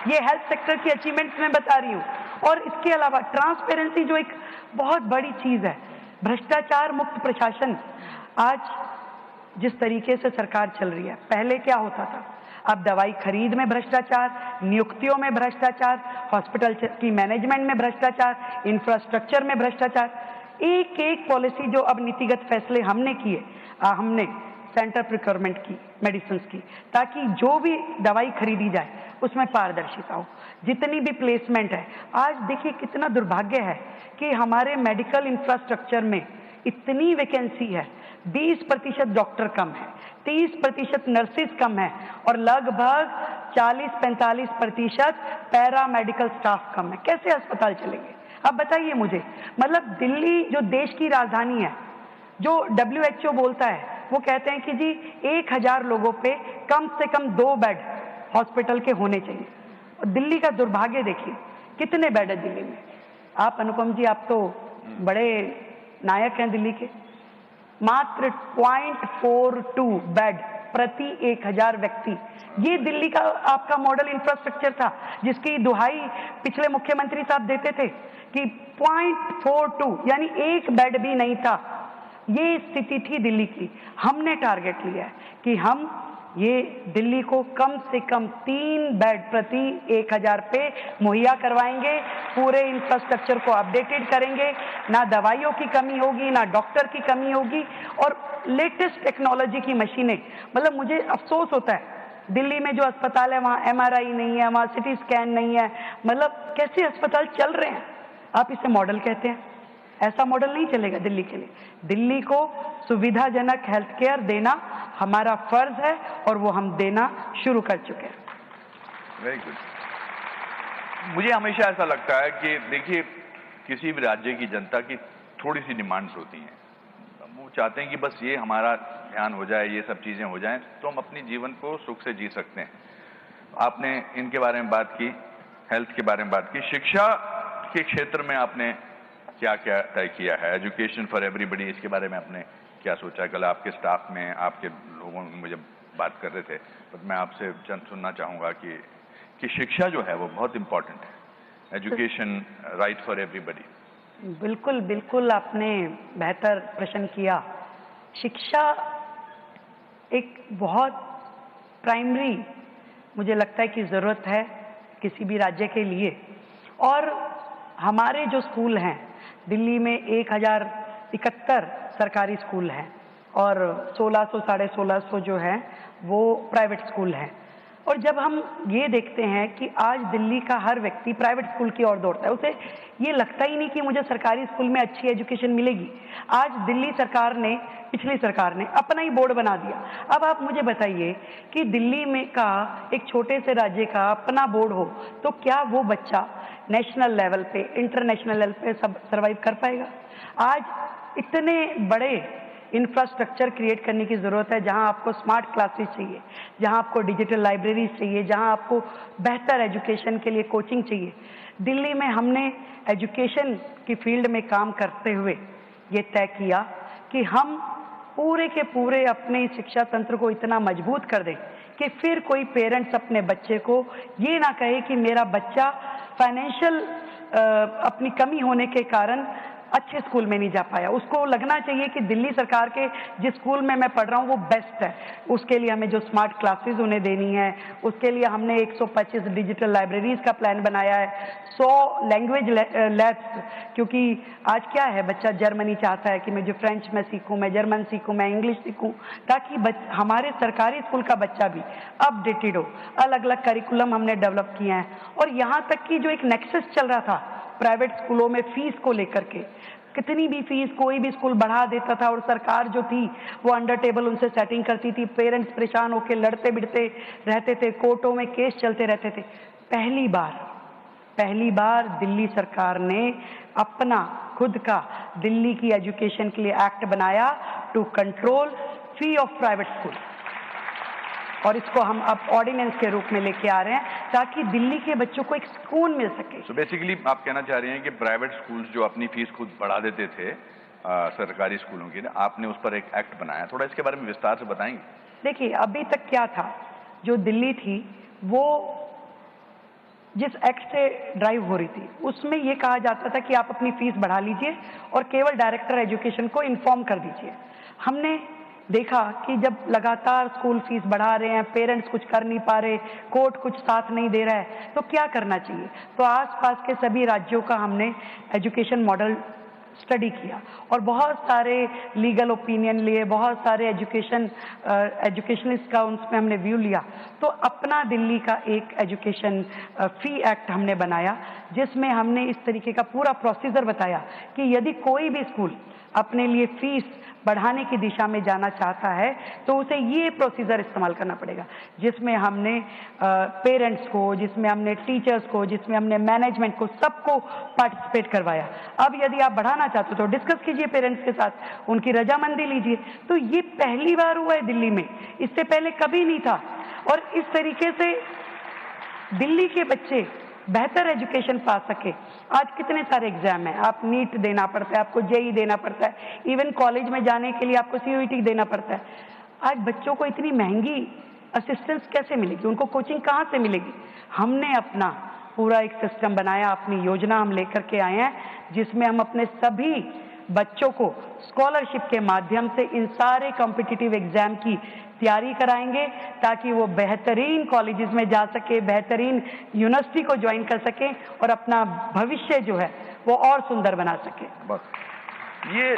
ये हेल्थ सेक्टर की अचीवमेंट्स मैं बता रही हूँ। और इसके अलावा ट्रांसपेरेंसी जो एक बहुत बड़ी चीज है, भ्रष्टाचार मुक्त प्रशासन। आज जिस तरीके से सरकार चल रही है, पहले क्या होता था? अब दवाई खरीद में भ्रष्टाचार, नियुक्तियों में भ्रष्टाचार, हॉस्पिटल की मैनेजमेंट में भ्रष्टाचार, इंफ्रास्ट्रक्चर में भ्रष्टाचार। एक एक पॉलिसी जो अब नीतिगत फैसले हमने किए, हमने सेंटर प्रोक्योरमेंट की मेडिसिन की, ताकि जो भी दवाई खरीदी जाए उसमें पारदर्शिता हो, जितनी भी प्लेसमेंट है। आज देखिए कितना दुर्भाग्य है कि हमारे मेडिकल इंफ्रास्ट्रक्चर में इतनी वैकेंसी है, 20% डॉक्टर कम है, 30% नर्सिस कम है और लगभग 40-45% पैरा मेडिकल स्टाफ कम है। कैसे अस्पताल चलेंगे? अब बताइए मुझे। मतलब दिल्ली जो देश की राजधानी है, जो WHO बोलता है, वो कहते हैं कि जी 1000 लोगों पे कम से कम 2 बेड हॉस्पिटल के होने चाहिए। और दिल्ली का दुर्भाग्य देखिए, कितने बेड है दिल्ली में? आप अनुपम जी, आप तो बड़े नायक हैं दिल्ली के। मात्र 0.42 बेड प्रति 1000 व्यक्ति। ये दिल्ली का आपका मॉडल इंफ्रास्ट्रक्चर था, जिसकी दुहाई पिछले मुख्यमंत्री साहब देते थे कि 0.42 यानी 1 बेड भी नहीं था। ये स्थिति थी दिल्ली की। हमने टारगेट लिया है कि हम ये दिल्ली को कम से कम 3 बेड प्रति 1000 पे मुहैया करवाएंगे, पूरे इंफ्रास्ट्रक्चर को अपडेटेड करेंगे, ना दवाइयों की कमी होगी, ना डॉक्टर की कमी होगी, और लेटेस्ट टेक्नोलॉजी की मशीनें। मतलब मुझे अफसोस होता है, दिल्ली में जो अस्पताल है वहाँ MRI नहीं है, वहाँ CT स्कैन नहीं है। मतलब कैसे अस्पताल चल रहे हैं? आप इसे मॉडल कहते हैं? ऐसा मॉडल नहीं चलेगा दिल्ली के लिए। दिल्ली को सुविधाजनक हेल्थ केयर देना हमारा फर्ज है और वो हम देना शुरू कर चुके हैं। Very good. मुझे हमेशा ऐसा लगता है कि देखिए, किसी भी राज्य की जनता की थोड़ी सी डिमांड्स होती हैं। वो चाहते हैं कि बस ये हमारा ध्यान हो जाए, ये सब चीजें हो जाएं, तो हम अपने जीवन को सुख से जी सकते हैं। आपने इनके बारे में बात की, हेल्थ के बारे में बात की, शिक्षा के क्षेत्र में आपने क्या क्या तय किया है? एजुकेशन फॉर एवरीबडी, इसके बारे में आपने क्या सोचा है? कल आपके स्टाफ में, आपके लोगों में मुझे बात कर रहे थे, तो मैं आपसे सुनना चाहूंगा कि शिक्षा जो है वो बहुत इंपॉर्टेंट है। Education right for everybody. बिल्कुल बिल्कुल, आपने बेहतर प्रश्न किया। शिक्षा एक बहुत प्राइमरी मुझे लगता है कि जरूरत है किसी भी राज्य के लिए। और हमारे जो स्कूल हैं दिल्ली में 1071 सरकारी स्कूल हैं और 1600 साढ़े 1600 जो है वो प्राइवेट स्कूल हैं। और जब हम ये देखते हैं कि आज दिल्ली का हर व्यक्ति प्राइवेट स्कूल की ओर दौड़ता है, उसे ये लगता ही नहीं कि मुझे सरकारी स्कूल में अच्छी एजुकेशन मिलेगी। आज दिल्ली सरकार ने, पिछली सरकार ने अपना ही बोर्ड बना दिया। अब आप मुझे बताइए कि दिल्ली में का एक छोटे से राज्य का अपना बोर्ड हो तो क्या वो बच्चा नेशनल लेवल पे, इंटरनेशनल लेवल पे सब सर्वाइव कर पाएगा? आज इतने बड़े इंफ्रास्ट्रक्चर क्रिएट करने की ज़रूरत है, जहां आपको स्मार्ट क्लासेस चाहिए, जहां आपको डिजिटल लाइब्रेरीज चाहिए, जहां आपको बेहतर एजुकेशन के लिए कोचिंग चाहिए। दिल्ली में हमने एजुकेशन की फील्ड में काम करते हुए ये तय किया कि हम पूरे के पूरे अपने शिक्षा तंत्र को इतना मजबूत कर दें कि फिर कोई पेरेंट्स अपने बच्चे को ये ना कहे कि मेरा बच्चा फाइनेंशियल अपनी कमी होने के कारण अच्छे स्कूल में नहीं जा पाया। उसको लगना चाहिए कि दिल्ली सरकार के जिस स्कूल में मैं पढ़ रहा हूँ वो बेस्ट है। उसके लिए हमें जो स्मार्ट क्लासेस उन्हें देनी है, उसके लिए हमने 125 डिजिटल लाइब्रेरीज का प्लान बनाया है, 100 लैंग्वेज लैब्स, क्योंकि आज क्या है, बच्चा जर्मनी चाहता है कि मैं जो फ्रेंच में सीखूं, मैं जर्मन सीखूं, मैं इंग्लिश सीखूं, ताकि हमारे सरकारी स्कूल का बच्चा भी अपडेटेड हो। अलग अलग करिकुलम हमने डेवलप किए हैं। और यहाँ तक कि जो एक नेक्सस चल रहा था प्राइवेट स्कूलों में फीस को लेकर के, कितनी भी फीस कोई भी स्कूल बढ़ा देता था और सरकार जो थी वो अंडर टेबल उनसे सेटिंग करती थी। पेरेंट्स परेशान होकर लड़ते बिड़ते रहते थे, कोर्टों में केस चलते रहते थे। पहली बार दिल्ली सरकार ने अपना खुद का दिल्ली की एजुकेशन के लिए एक्ट बनाया to control fee of private school, और इसको हम अब ऑर्डिनेंस के रूप में लेके आ रहे हैं ताकि दिल्ली के बच्चों को एक सुकून मिल सके। So बेसिकली आप कहना चाह रही हैं कि प्राइवेट स्कूल्स जो अपनी फीस खुद बढ़ा देते थे सरकारी स्कूलों की, आपने उस पर एक एक्ट बनाया, थोड़ा इसके बारे में विस्तार से बताएंगे? देखिए अभी तक क्या था, जो दिल्ली थी वो जिस एक्ट से ड्राइव हो रही थी उसमें ये कहा जाता था कि आप अपनी फीस बढ़ा लीजिए और केवल डायरेक्टर एजुकेशन को इन्फॉर्म कर दीजिए। हमने देखा कि जब लगातार स्कूल फीस बढ़ा रहे हैं, पेरेंट्स कुछ कर नहीं पा रहे, कोर्ट कुछ साथ नहीं दे रहा है, तो क्या करना चाहिए। तो आसपास के सभी राज्यों का हमने एजुकेशन मॉडल स्टडी किया और बहुत सारे लीगल ओपिनियन लिए, बहुत सारे एजुकेशनिस्ट का उसमें हमने व्यू लिया। तो अपना दिल्ली का एक एजुकेशन फी एक्ट हमने बनाया, जिसमें हमने इस तरीके का पूरा प्रोसीजर बताया कि यदि कोई भी स्कूल अपने लिए फीस बढ़ाने की दिशा में जाना चाहता है तो उसे ये प्रोसीजर इस्तेमाल करना पड़ेगा, जिसमें हमने पेरेंट्स को, जिसमें हमने टीचर्स को, जिसमें हमने मैनेजमेंट को, सबको पार्टिसिपेट करवाया। अब यदि आप बढ़ाना चाहते हो तो डिस्कस कीजिए पेरेंट्स के साथ, उनकी रजामंदी लीजिए। तो ये पहली बार हुआ है दिल्ली में, इससे पहले कभी नहीं था। और इस तरीके से दिल्ली के बच्चे बेहतर एजुकेशन पा सके। आज कितने सारे एग्जाम हैं, आप नीट देना पड़ता है, आपको जेई देना पड़ता है, इवन कॉलेज में जाने के लिए आपको सीयूईटी देना पड़ता है। आज बच्चों को इतनी महंगी असिस्टेंस कैसे मिलेगी, उनको कोचिंग कहाँ से मिलेगी। हमने अपना पूरा एक सिस्टम बनाया, अपनी योजना हम लेकर के आए हैं, जिसमें हम अपने सभी बच्चों को स्कॉलरशिप के माध्यम से इन सारे कॉम्पिटिटिव एग्जाम की तैयारी कराएंगे, ताकि वो बेहतरीन कॉलेजेस में जा सके, बेहतरीन यूनिवर्सिटी को ज्वाइन कर सके और अपना भविष्य जो है वो और सुंदर बना सके। बस ये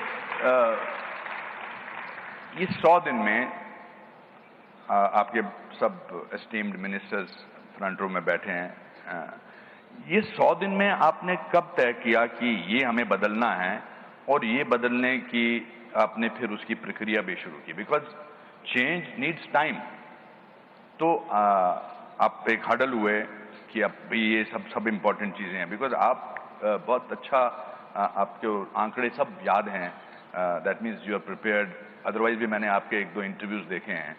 100 दिन में आपके सब एस्टीम्ड मिनिस्टर्स फ्रंट रो में बैठे हैं, ये 100 दिन में आपने कब तय किया कि ये हमें बदलना है और ये बदलने की आपने फिर उसकी प्रक्रिया भी शुरू की। Because change needs time. तो आप एक हडल हुए कि अब ये सब इम्पोर्टेंट चीज़ें हैं। बिकॉज आप बहुत अच्छा आपके आंकड़े सब याद हैं, that means you are prepared. Otherwise भी मैंने आपके 1-2 इंटरव्यूज देखे हैं।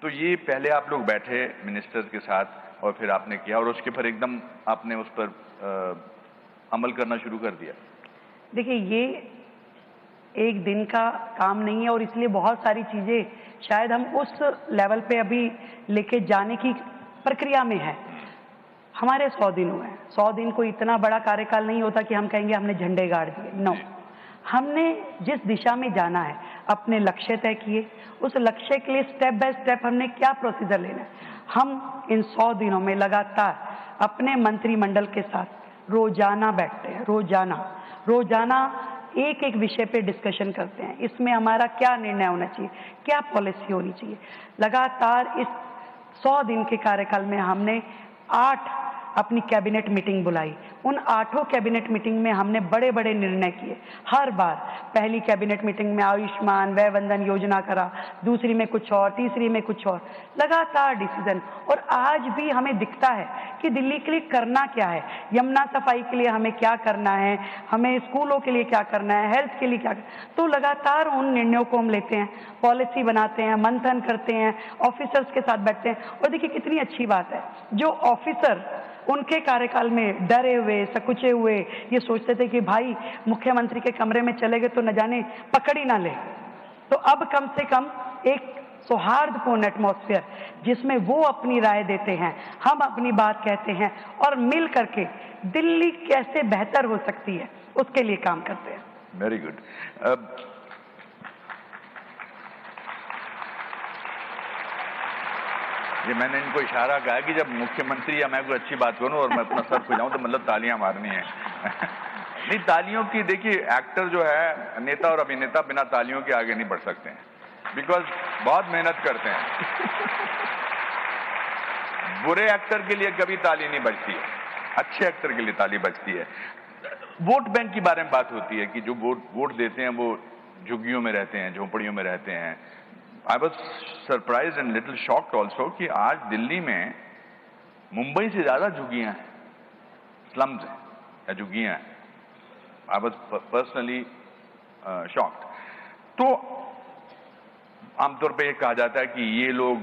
तो ये पहले आप लोग बैठे मिनिस्टर्स के साथ और फिर आपने किया और उसके पर एकदम आपने उस पर अमल करना शुरू कर दिया। देखिए ये एक दिन का काम नहीं है और इसलिए बहुत सारी चीज़ें शायद हम उस लेवल पे अभी लेके जाने की प्रक्रिया में है। हमारे 100 दिन हुए हैं। 100 दिन कोई इतना बड़ा कार्यकाल नहीं होता कि हम कहेंगे हमने झंडे गाड़ दिए। नो, हमने जिस दिशा में जाना है, अपने लक्ष्य तय किए, उस लक्ष्य के लिए स्टेप बाय स्टेप हमने क्या प्रोसीजर लेना है। हम इन 100 दिनों में लगातार अपने मंत्रिमंडल के साथ रोजाना बैठते हैं, रोजाना एक एक विषय पे डिस्कशन करते हैं। इसमें हमारा क्या निर्णय होना चाहिए, क्या पॉलिसी होनी चाहिए। लगातार इस 100 दिन के कार्यकाल में हमने 8 अपनी कैबिनेट मीटिंग बुलाई। उन 8 कैबिनेट मीटिंग में हमने बड़े बड़े निर्णय किए। हर बार पहली कैबिनेट मीटिंग में आयुष्मान वय वंदन योजना करा, दूसरी में कुछ और, तीसरी में कुछ और, लगातार डिसीजन। और आज भी हमें दिखता है कि दिल्ली के लिए करना क्या है, यमुना सफाई के लिए हमें क्या करना है, हमें स्कूलों के लिए क्या करना है, हेल्थ के लिए क्या करना। तो लगातार उन निर्णयों को हम लेते हैं, पॉलिसी बनाते हैं, मंथन करते हैं, ऑफिसर्स के साथ बैठते हैं। और देखिए कितनी अच्छी बात है, जो ऑफिसर उनके कार्यकाल में डरे हुए, सकुचे हुए, ये सोचते थे कि भाई मुख्यमंत्री के कमरे में चले गए तो न जाने पकड़ ही ना ले, तो अब कम से कम एक सौहार्दपूर्ण एटमॉस्फेयर जिसमें वो अपनी राय देते हैं, हम अपनी बात कहते हैं और मिल करके दिल्ली कैसे बेहतर हो सकती है उसके लिए काम करते हैं। Very good. ये मैंने इनको इशारा कहा कि जब मुख्यमंत्री या मैं कोई अच्छी बात करूं और मैं अपना सर खुजाऊं तो मतलब तालियां मारनी है। नहीं, तालियों की, देखिए एक्टर जो है, नेता और अभिनेता बिना तालियों के आगे नहीं बढ़ सकते हैं, बिकॉज बहुत मेहनत करते हैं। बुरे एक्टर के लिए कभी ताली नहीं बजती है, अच्छे एक्टर के लिए ताली बजती है। वोट बैंक के बारे में बात होती है कि जो वोट देते हैं वो झुग्गियों में रहते हैं, झोंपड़ियों में रहते हैं। I was surprised and little shocked also कि आज दिल्ली में मुंबई से ज्यादा झुग्गियां हैं, स्लम्स हैं या झुग्गियां हैं। I was personally shocked। तो आमतौर पे ये कहा जाता है कि ये लोग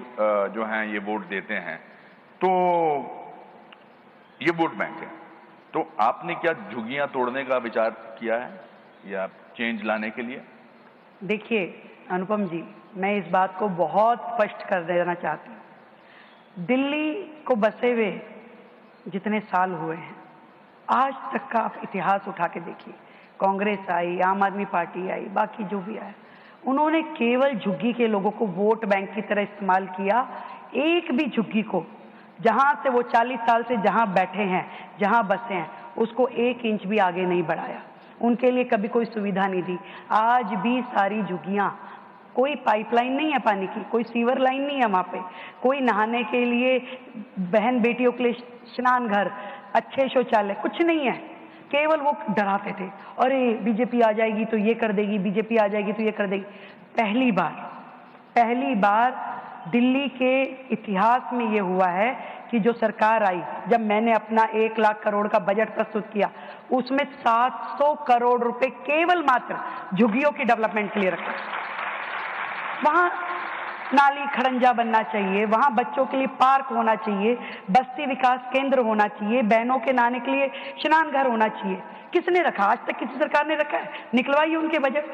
जो हैं ये वोट देते हैं, तो ये वोट बैंक है। तो आपने क्या झुग्गियां तोड़ने का विचार किया है या चेंज लाने के लिए? देखिए अनुपम जी, मैं इस बात को बहुत स्पष्ट कर देना चाहती हूँ। दिल्ली को बसे हुए जितने साल हुए हैं, आज तक का आप इतिहास उठा के देखिए, कांग्रेस आई, आम आदमी पार्टी आई, बाकी जो भी आया, उन्होंने केवल झुग्गी के लोगों को वोट बैंक की तरह इस्तेमाल किया। एक भी झुग्गी को, जहां से वो 40 साल से जहां बैठे हैं, जहां बसे हैं, उसको 1 इंच भी आगे नहीं बढ़ाया। उनके लिए कभी कोई सुविधा नहीं दी। आज भी सारी झुग्गियां, कोई पाइपलाइन नहीं है पानी की, कोई सीवर लाइन नहीं है वहाँ पे, कोई नहाने के लिए बहन बेटियों के लिए स्नान घर, अच्छे शौचालय, कुछ नहीं है। केवल वो डराते थे, अरे बीजेपी आ जाएगी तो ये कर देगी, बीजेपी आ जाएगी तो ये कर देगी। पहली बार दिल्ली के इतिहास में ये हुआ है कि जो सरकार आई, जब मैंने अपना 1 लाख करोड़ का बजट प्रस्तुत किया, उसमें 700 करोड़ रुपए केवल मात्र झुग्गियों की डेवलपमेंट के लिए रखे। वहां नाली खड़ंजा बनना चाहिए, वहां बच्चों के लिए पार्क होना चाहिए, बस्ती विकास केंद्र होना चाहिए, बहनों के नहाने के लिए स्नान घर होना चाहिए। किसने रखा? आज तक किसी सरकार ने रखा है? निकलवाइए उनके बजट।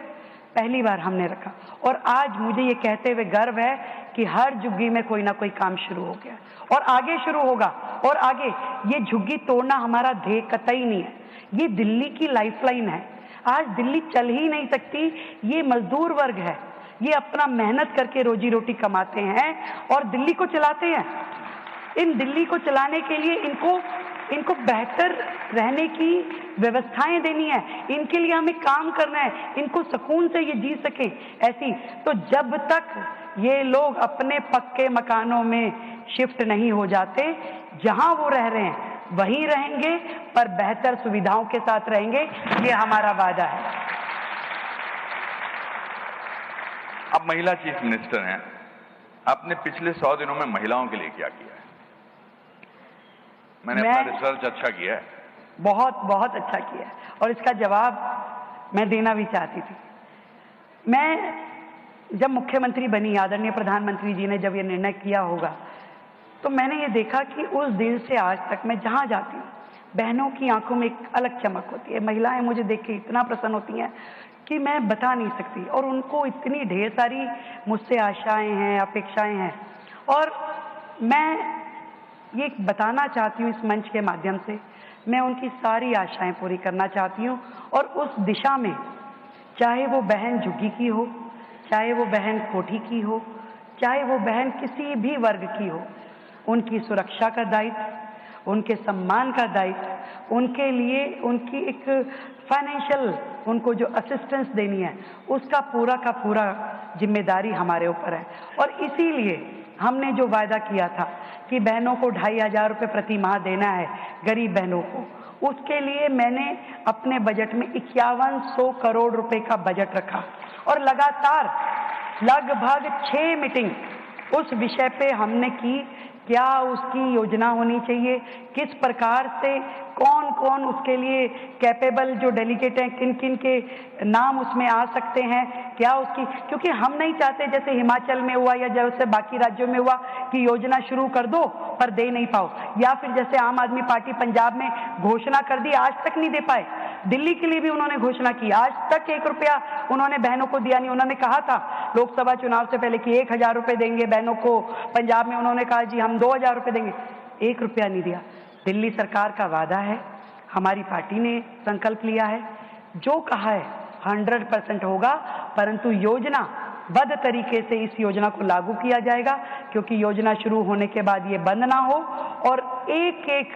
पहली बार हमने रखा, और आज मुझे ये कहते हुए गर्व है कि हर झुग्गी में कोई ना कोई काम शुरू हो गया और आगे शुरू होगा। और आगे ये झुग्गी तोड़ना हमारा ध्येय कतई नहीं है, ये दिल्ली की लाइफलाइन है। आज दिल्ली चल ही नहीं सकती, ये मजदूर वर्ग है, ये अपना मेहनत करके रोजी रोटी कमाते हैं और दिल्ली को चलाते हैं। इन दिल्ली को चलाने के लिए इनको बेहतर रहने की व्यवस्थाएं देनी है, इनके लिए हमें काम करना है, इनको सुकून से ये जी सके ऐसी। तो जब तक ये लोग अपने पक्के मकानों में शिफ्ट नहीं हो जाते, जहां वो रह रहे हैं वहीं रहेंगे, पर बेहतर सुविधाओं के साथ रहेंगे, ये हमारा वादा है। आप महिला चीफ मिनिस्टर हैं, आपने पिछले 100 दिनों में महिलाओं के लिए क्या किया है? मैंने अपना रिसर्च अच्छा किया है, बहुत अच्छा किया है, और इसका जवाब मैं देना भी चाहती थी। मैं जब मुख्यमंत्री बनी, आदरणीय प्रधानमंत्री जी ने जब ये निर्णय किया होगा, तो मैंने ये देखा कि उस दिन से आज तक मैं जहां जाती हूँ, बहनों की आंखों में एक अलग चमक होती है। महिलाएं मुझे देख के इतना प्रसन्न होती हैं कि मैं बता नहीं सकती, और उनको इतनी ढेर सारी मुझसे आशाएं हैं, अपेक्षाएं हैं। और मैं ये बताना चाहती हूँ इस मंच के माध्यम से, मैं उनकी सारी आशाएं पूरी करना चाहती हूँ। और उस दिशा में, चाहे वो बहन झुग्गी की हो, चाहे वो बहन कोठी की हो, चाहे वो बहन किसी भी वर्ग की हो, उनकी सुरक्षा का दायित्व, उनके सम्मान का दायित्व, उनके लिए उनकी एक फाइनेंशियल, उनको जो असिस्टेंस देनी है, उसका पूरा का पूरा जिम्मेदारी हमारे ऊपर है। और इसीलिए हमने जो वायदा किया था कि बहनों को 2500 रुपये प्रति माह देना है, गरीब बहनों को, उसके लिए मैंने अपने बजट में 5100 करोड़ रुपए का बजट रखा, और लगातार लगभग 6 मीटिंग उस विषय पे हमने की। क्या उसकी योजना होनी चाहिए, किस प्रकार से, कौन कौन उसके लिए कैपेबल जो डेलीगेट हैं, किन किन के नाम उसमें आ सकते हैं, क्या उसकी, क्योंकि हम नहीं चाहते जैसे हिमाचल में हुआ या जैसे बाकी राज्यों में हुआ कि योजना शुरू कर दो पर दे नहीं पाओ, या फिर जैसे आम आदमी पार्टी पंजाब में घोषणा कर दी, आज तक नहीं दे पाए। दिल्ली के लिए भी उन्होंने घोषणा की, आज तक 1 रुपया उन्होंने बहनों को दिया नहीं। उन्होंने कहा था लोकसभा चुनाव से पहले कि 1000 रुपये देंगे बहनों को, पंजाब में उन्होंने कहा जी हम 2000 रुपये देंगे, 1 रुपया नहीं दिया। दिल्ली सरकार का वादा है, हमारी पार्टी ने संकल्प लिया है, जो कहा है 100% होगा, परंतु योजना बद्ध तरीके से इस योजना को लागू किया जाएगा, क्योंकि योजना शुरू होने के बाद ये बंद ना हो, और एक एक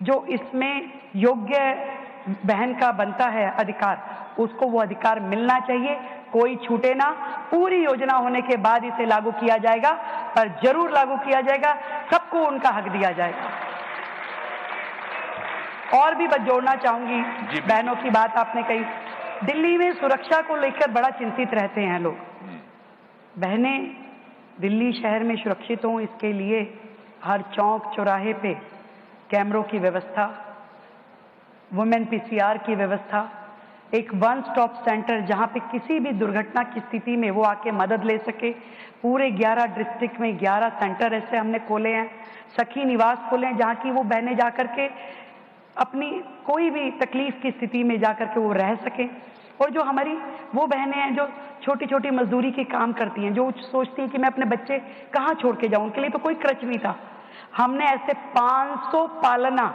जो इसमें योग्य बहन का बनता है अधिकार, उसको वो अधिकार मिलना चाहिए, कोई छूटे ना। पूरी योजना होने के बाद इसे लागू किया जाएगा, पर जरूर लागू किया जाएगा, सबको उनका हक दिया जाएगा। और भी बात जोड़ना चाहूंगी, बहनों की बात आपने कही, दिल्ली में सुरक्षा को लेकर बड़ा चिंतित रहते हैं लोग। बहनें दिल्ली शहर में सुरक्षित हों, इसके लिए हर चौक चौराहे पे कैमरों की व्यवस्था, वुमेन पीसीआर की व्यवस्था, एक 1 स्टॉप सेंटर जहां पे किसी भी दुर्घटना की स्थिति में वो आके मदद ले सके। पूरे 11 डिस्ट्रिक्ट में 11 सेंटर ऐसे हमने खोले हैं, सखी निवास खोले हैं, जहां की वो बहनें जाकर के अपनी कोई भी तकलीफ की स्थिति में जाकर के वो रह सकें। और जो हमारी वो बहनें हैं जो छोटी छोटी मजदूरी के काम करती हैं, जो सोचती हैं कि मैं अपने बच्चे कहाँ छोड़ के जाऊं, उनके लिए तो कोई खर्च नहीं था। हमने ऐसे 500 पालना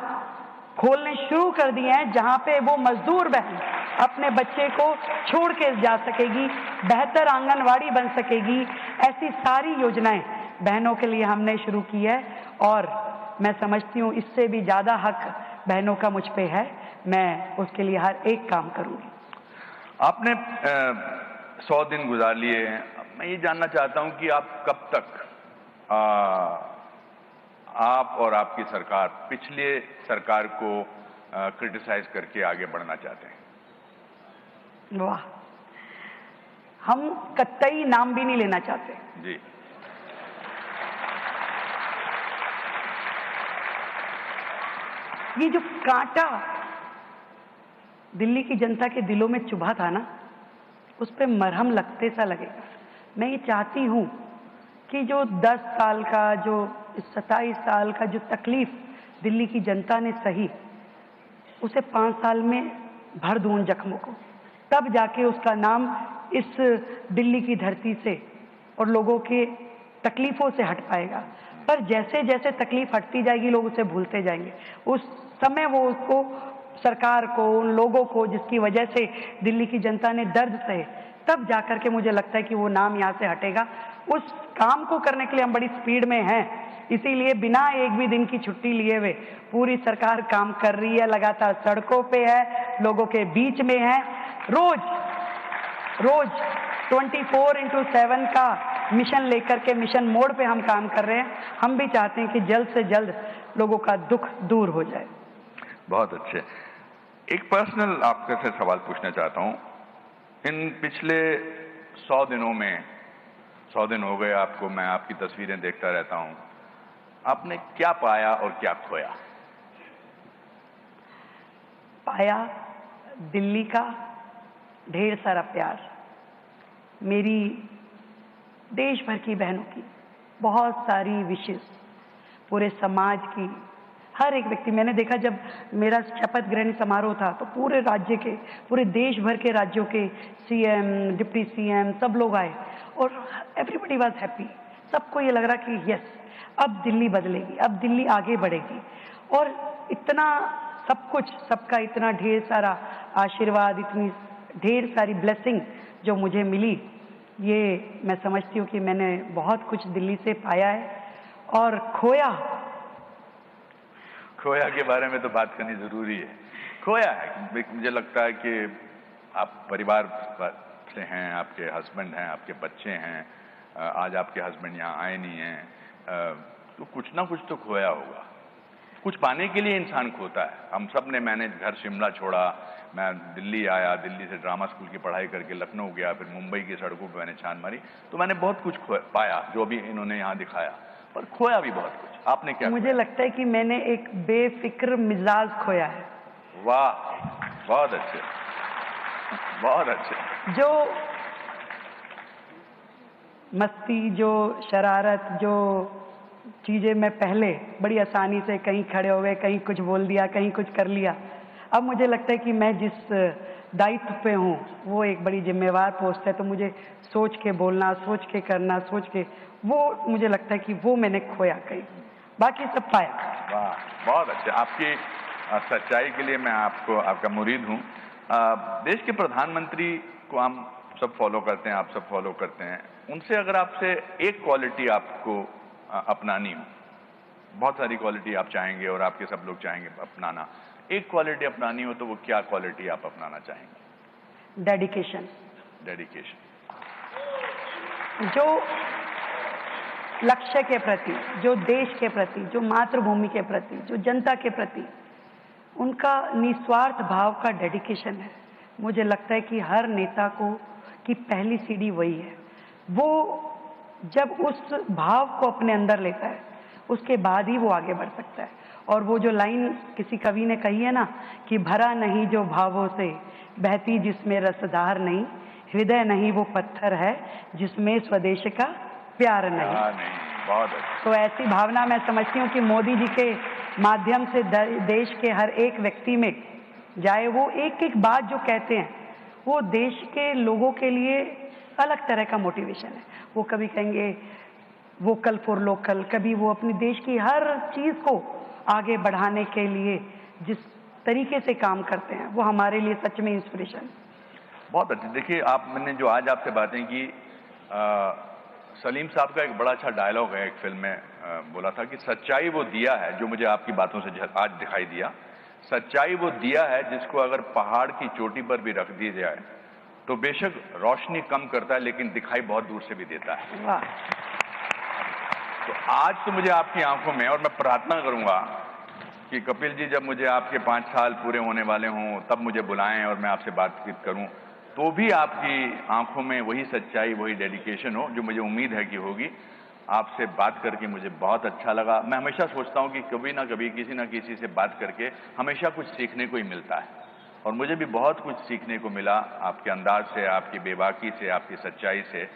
खोलने शुरू कर दिए हैं जहां पे वो मजदूर बहन अपने बच्चे को छोड़ के जा सकेगी, बेहतर आंगनवाड़ी बन सकेगी। ऐसी सारी योजनाएं बहनों के लिए हमने शुरू की है और मैं समझती हूँ इससे भी ज्यादा हक बहनों का मुझ पे है। मैं उसके लिए हर एक काम करूंगी। आपने 100 दिन गुजार लिए हैं। मैं ये जानना चाहता हूं कि आप कब तक आप और आपकी सरकार पिछले सरकार को क्रिटिसाइज करके आगे बढ़ना चाहते हैं? वाह, हम कतई नाम भी नहीं लेना चाहते जी। ये जो कांटा दिल्ली की जनता के दिलों में चुभा था ना, उस पे मरहम लगते सा लगेगा। मैं ये चाहती हूं कि जो 10 साल का, जो 27 साल का जो तकलीफ दिल्ली की जनता ने सही, उसे 5 साल में भर दूं उन जख्मों को, तब जाके उसका नाम इस दिल्ली की धरती से और लोगों के तकलीफों से हट पाएगा। पर जैसे जैसे तकलीफ हटती जाएगी लोग उसे भूलते जाएंगे। उस समय वो उसको, सरकार को, उन लोगों को जिसकी वजह से दिल्ली की जनता ने दर्द सहे, तब जाकर के मुझे लगता है कि वो नाम यहाँ से हटेगा। उस काम को करने के लिए हम बड़ी स्पीड में हैं, इसीलिए बिना एक भी दिन की छुट्टी लिए हुए पूरी सरकार काम कर रही है, लगातार सड़कों पे है, लोगों के बीच में है। रोज 24x7 का मिशन लेकर के, मिशन मोड पे हम काम कर रहे हैं। हम भी चाहते हैं कि जल्द से जल्द लोगों का दुख दूर हो जाए। बहुत अच्छे। एक पर्सनल आपके से सवाल पूछना चाहता हूं। इन पिछले 100 दिनों में, 100 दिन हो गए आपको, मैं आपकी तस्वीरें देखता रहता हूं, आपने क्या पाया और क्या खोया? पाया दिल्ली का ढेर सारा प्यार, मेरी देश भर की बहनों की बहुत सारी विशेष, पूरे समाज की हर एक व्यक्ति। मैंने देखा जब मेरा शपथ ग्रहण समारोह था तो पूरे राज्य के, पूरे देश भर के राज्यों के सीएम, डिप्टी सीएम सब लोग आए और एवरीबॉडी वाज हैप्पी। सबको ये लग रहा कि यस, अब दिल्ली बदलेगी, अब दिल्ली आगे बढ़ेगी। और इतना सब कुछ, सबका इतना ढेर सारा आशीर्वाद, इतनी ढेर सारी ब्लेसिंग जो मुझे मिली, ये मैं समझती हूँ कि मैंने बहुत कुछ दिल्ली से पाया है। और खोया के बारे में तो बात करनी जरूरी है। खोया है, मुझे लगता है कि आप परिवार से हैं, आपके हस्बैंड हैं, आपके बच्चे हैं, आज आपके हस्बैंड यहाँ आए नहीं हैं, तो कुछ ना कुछ तो खोया होगा। कुछ पाने के लिए इंसान खोता है। हम सब ने, मैंने घर शिमला छोड़ा, मैं दिल्ली आया, दिल्ली से ड्रामा स्कूल की पढ़ाई करके लखनऊ गया, फिर मुंबई की सड़कों पर मैंने छान मारी, तो मैंने बहुत कुछ पाया जो भी इन्होंने यहाँ दिखाया, पर खोया भी बहुत कुछ। आपने क्या? मुझे लगता है कि मैंने एक बेफिक्र मिजाज खोया है। वाह, बहुत अच्छे, बहुत अच्छे। जो मस्ती, जो शरारत, जो चीजें मैं पहले बड़ी आसानी से कहीं खड़े हो गए, कहीं कुछ बोल दिया, कहीं कुछ कर लिया, अब मुझे लगता है कि मैं जिस दायित्व पे हूँ वो एक बड़ी जिम्मेवार पोस्ट है, तो मुझे सोच के बोलना, सोच के करना, सोच के, वो मुझे लगता है कि वो मैंने खोया कहीं, बाकी सब पाया। वाह, बहुत अच्छा। आपकी सच्चाई के लिए मैं आपका मुरीद हूँ। देश के प्रधानमंत्री को हम सब फॉलो करते हैं, आप सब फॉलो करते हैं, उनसे अगर आपसे एक क्वालिटी आपको अपनानी हो, बहुत सारी क्वालिटी आप चाहेंगे और आपके सब लोग चाहेंगे अपनाना, एक क्वालिटी अपनानी हो तो वो क्या क्वालिटी आप अपनाना चाहेंगे? डेडिकेशन। डेडिकेशन। जो लक्ष्य के प्रति, जो देश के प्रति, जो मातृभूमि के प्रति, जो जनता के प्रति उनका निस्वार्थ भाव का डेडिकेशन है। मुझे लगता है कि हर नेता को की पहली सीढ़ी वही है। वो जब उस भाव को अपने अंदर लेता है उसके बाद ही वो आगे बढ़ सकता है। और वो जो लाइन किसी कवि ने कही है ना कि भरा नहीं जो भावों से, बहती जिसमें रसधार नहीं, हृदय नहीं वो पत्थर है जिसमें स्वदेश का प्यार नहीं। बहुत तो ऐसी भावना मैं समझती हूँ कि मोदी जी के माध्यम से देश के हर एक व्यक्ति में जाए। वो एक एक बात जो कहते हैं वो देश के लोगों के लिए अलग तरह का मोटिवेशन है। वो कभी कहेंगे वोकल फॉर लोकल, कभी वो अपने देश की हर चीज़ को आगे बढ़ाने के लिए जिस तरीके से काम करते हैं वो हमारे लिए सच में इंस्पिरेशन। बहुत अच्छी। देखिए मैंने जो आज आपसे बातें की, सलीम साहब का एक बड़ा अच्छा डायलॉग है एक फिल्म में, बोला था कि सच्चाई वो दिया है, जो मुझे आपकी बातों से आज दिखाई दिया, सच्चाई वो दिया है जिसको अगर पहाड़ की चोटी पर भी रख दी जाए तो बेशक रोशनी कम करता है लेकिन दिखाई बहुत दूर से भी देता है। वाह। तो आज तो मुझे आपकी आंखों में, और मैं प्रार्थना करूंगा कि कपिल जी जब मुझे आपके 5 साल पूरे होने वाले हों तब मुझे बुलाएं और मैं आपसे बातचीत करूं, तो भी आपकी आंखों में वही सच्चाई, वही डेडिकेशन हो जो मुझे उम्मीद है कि होगी। आपसे बात करके मुझे बहुत अच्छा लगा। मैं हमेशा सोचता हूं कि कभी ना कभी किसी ना किसी से बात करके हमेशा कुछ सीखने को ही मिलता है, और मुझे भी बहुत कुछ सीखने को मिला आपके अंदाज से, आपकी बेबाकी से, आपकी सच्चाई से।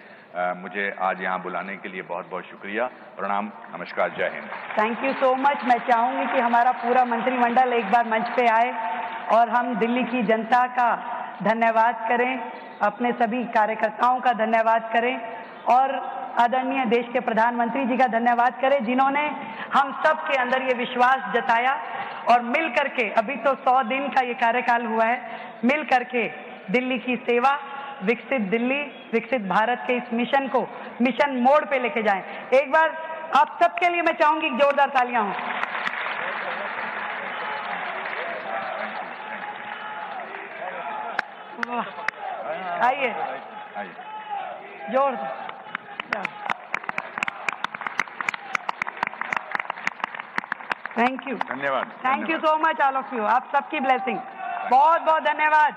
मुझे आज यहाँ बुलाने के लिए बहुत बहुत शुक्रिया। प्रणाम, नमस्कार, जय Hind. Thank you so much. मैं चाहूंगी कि हमारा पूरा मंत्रिमंडल एक बार मंच पे आए और हम दिल्ली की जनता का धन्यवाद करें, अपने सभी कार्यकर्ताओं का धन्यवाद करें और आदरणीय देश के प्रधानमंत्री जी का धन्यवाद करें जिन्होंने हम सब के अंदर ये विश्वास जताया और मिल करके, अभी तो 100 दिन का ये कार्यकाल हुआ है, मिल करके दिल्ली की सेवा, विकसित दिल्ली, विकसित भारत के इस मिशन को मिशन मोड पे लेके जाएं। एक बार आप सबके लिए मैं चाहूंगी जोरदार तालियां हों। आइए जोरदार। थैंक यू, धन्यवाद। Thank you so much all of you. आप सबकी ब्लेसिंग, बहुत बहुत धन्यवाद।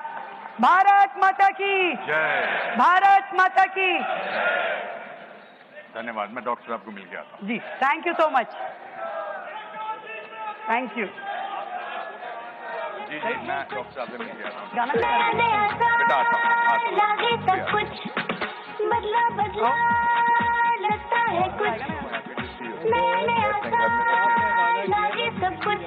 भारत माता की जय। भारत माता की धन्यवाद। मैं डॉक्टर साहब को मिल के आता हूँ जी। Thank you so much. Thank you जी। मैं डॉक्टर साहब से मिल के आता हूँ। गाना बेटा आता लागे सब कुछ बदला बदला लगता है कुछ, नया नया सा लागे सब कुछ।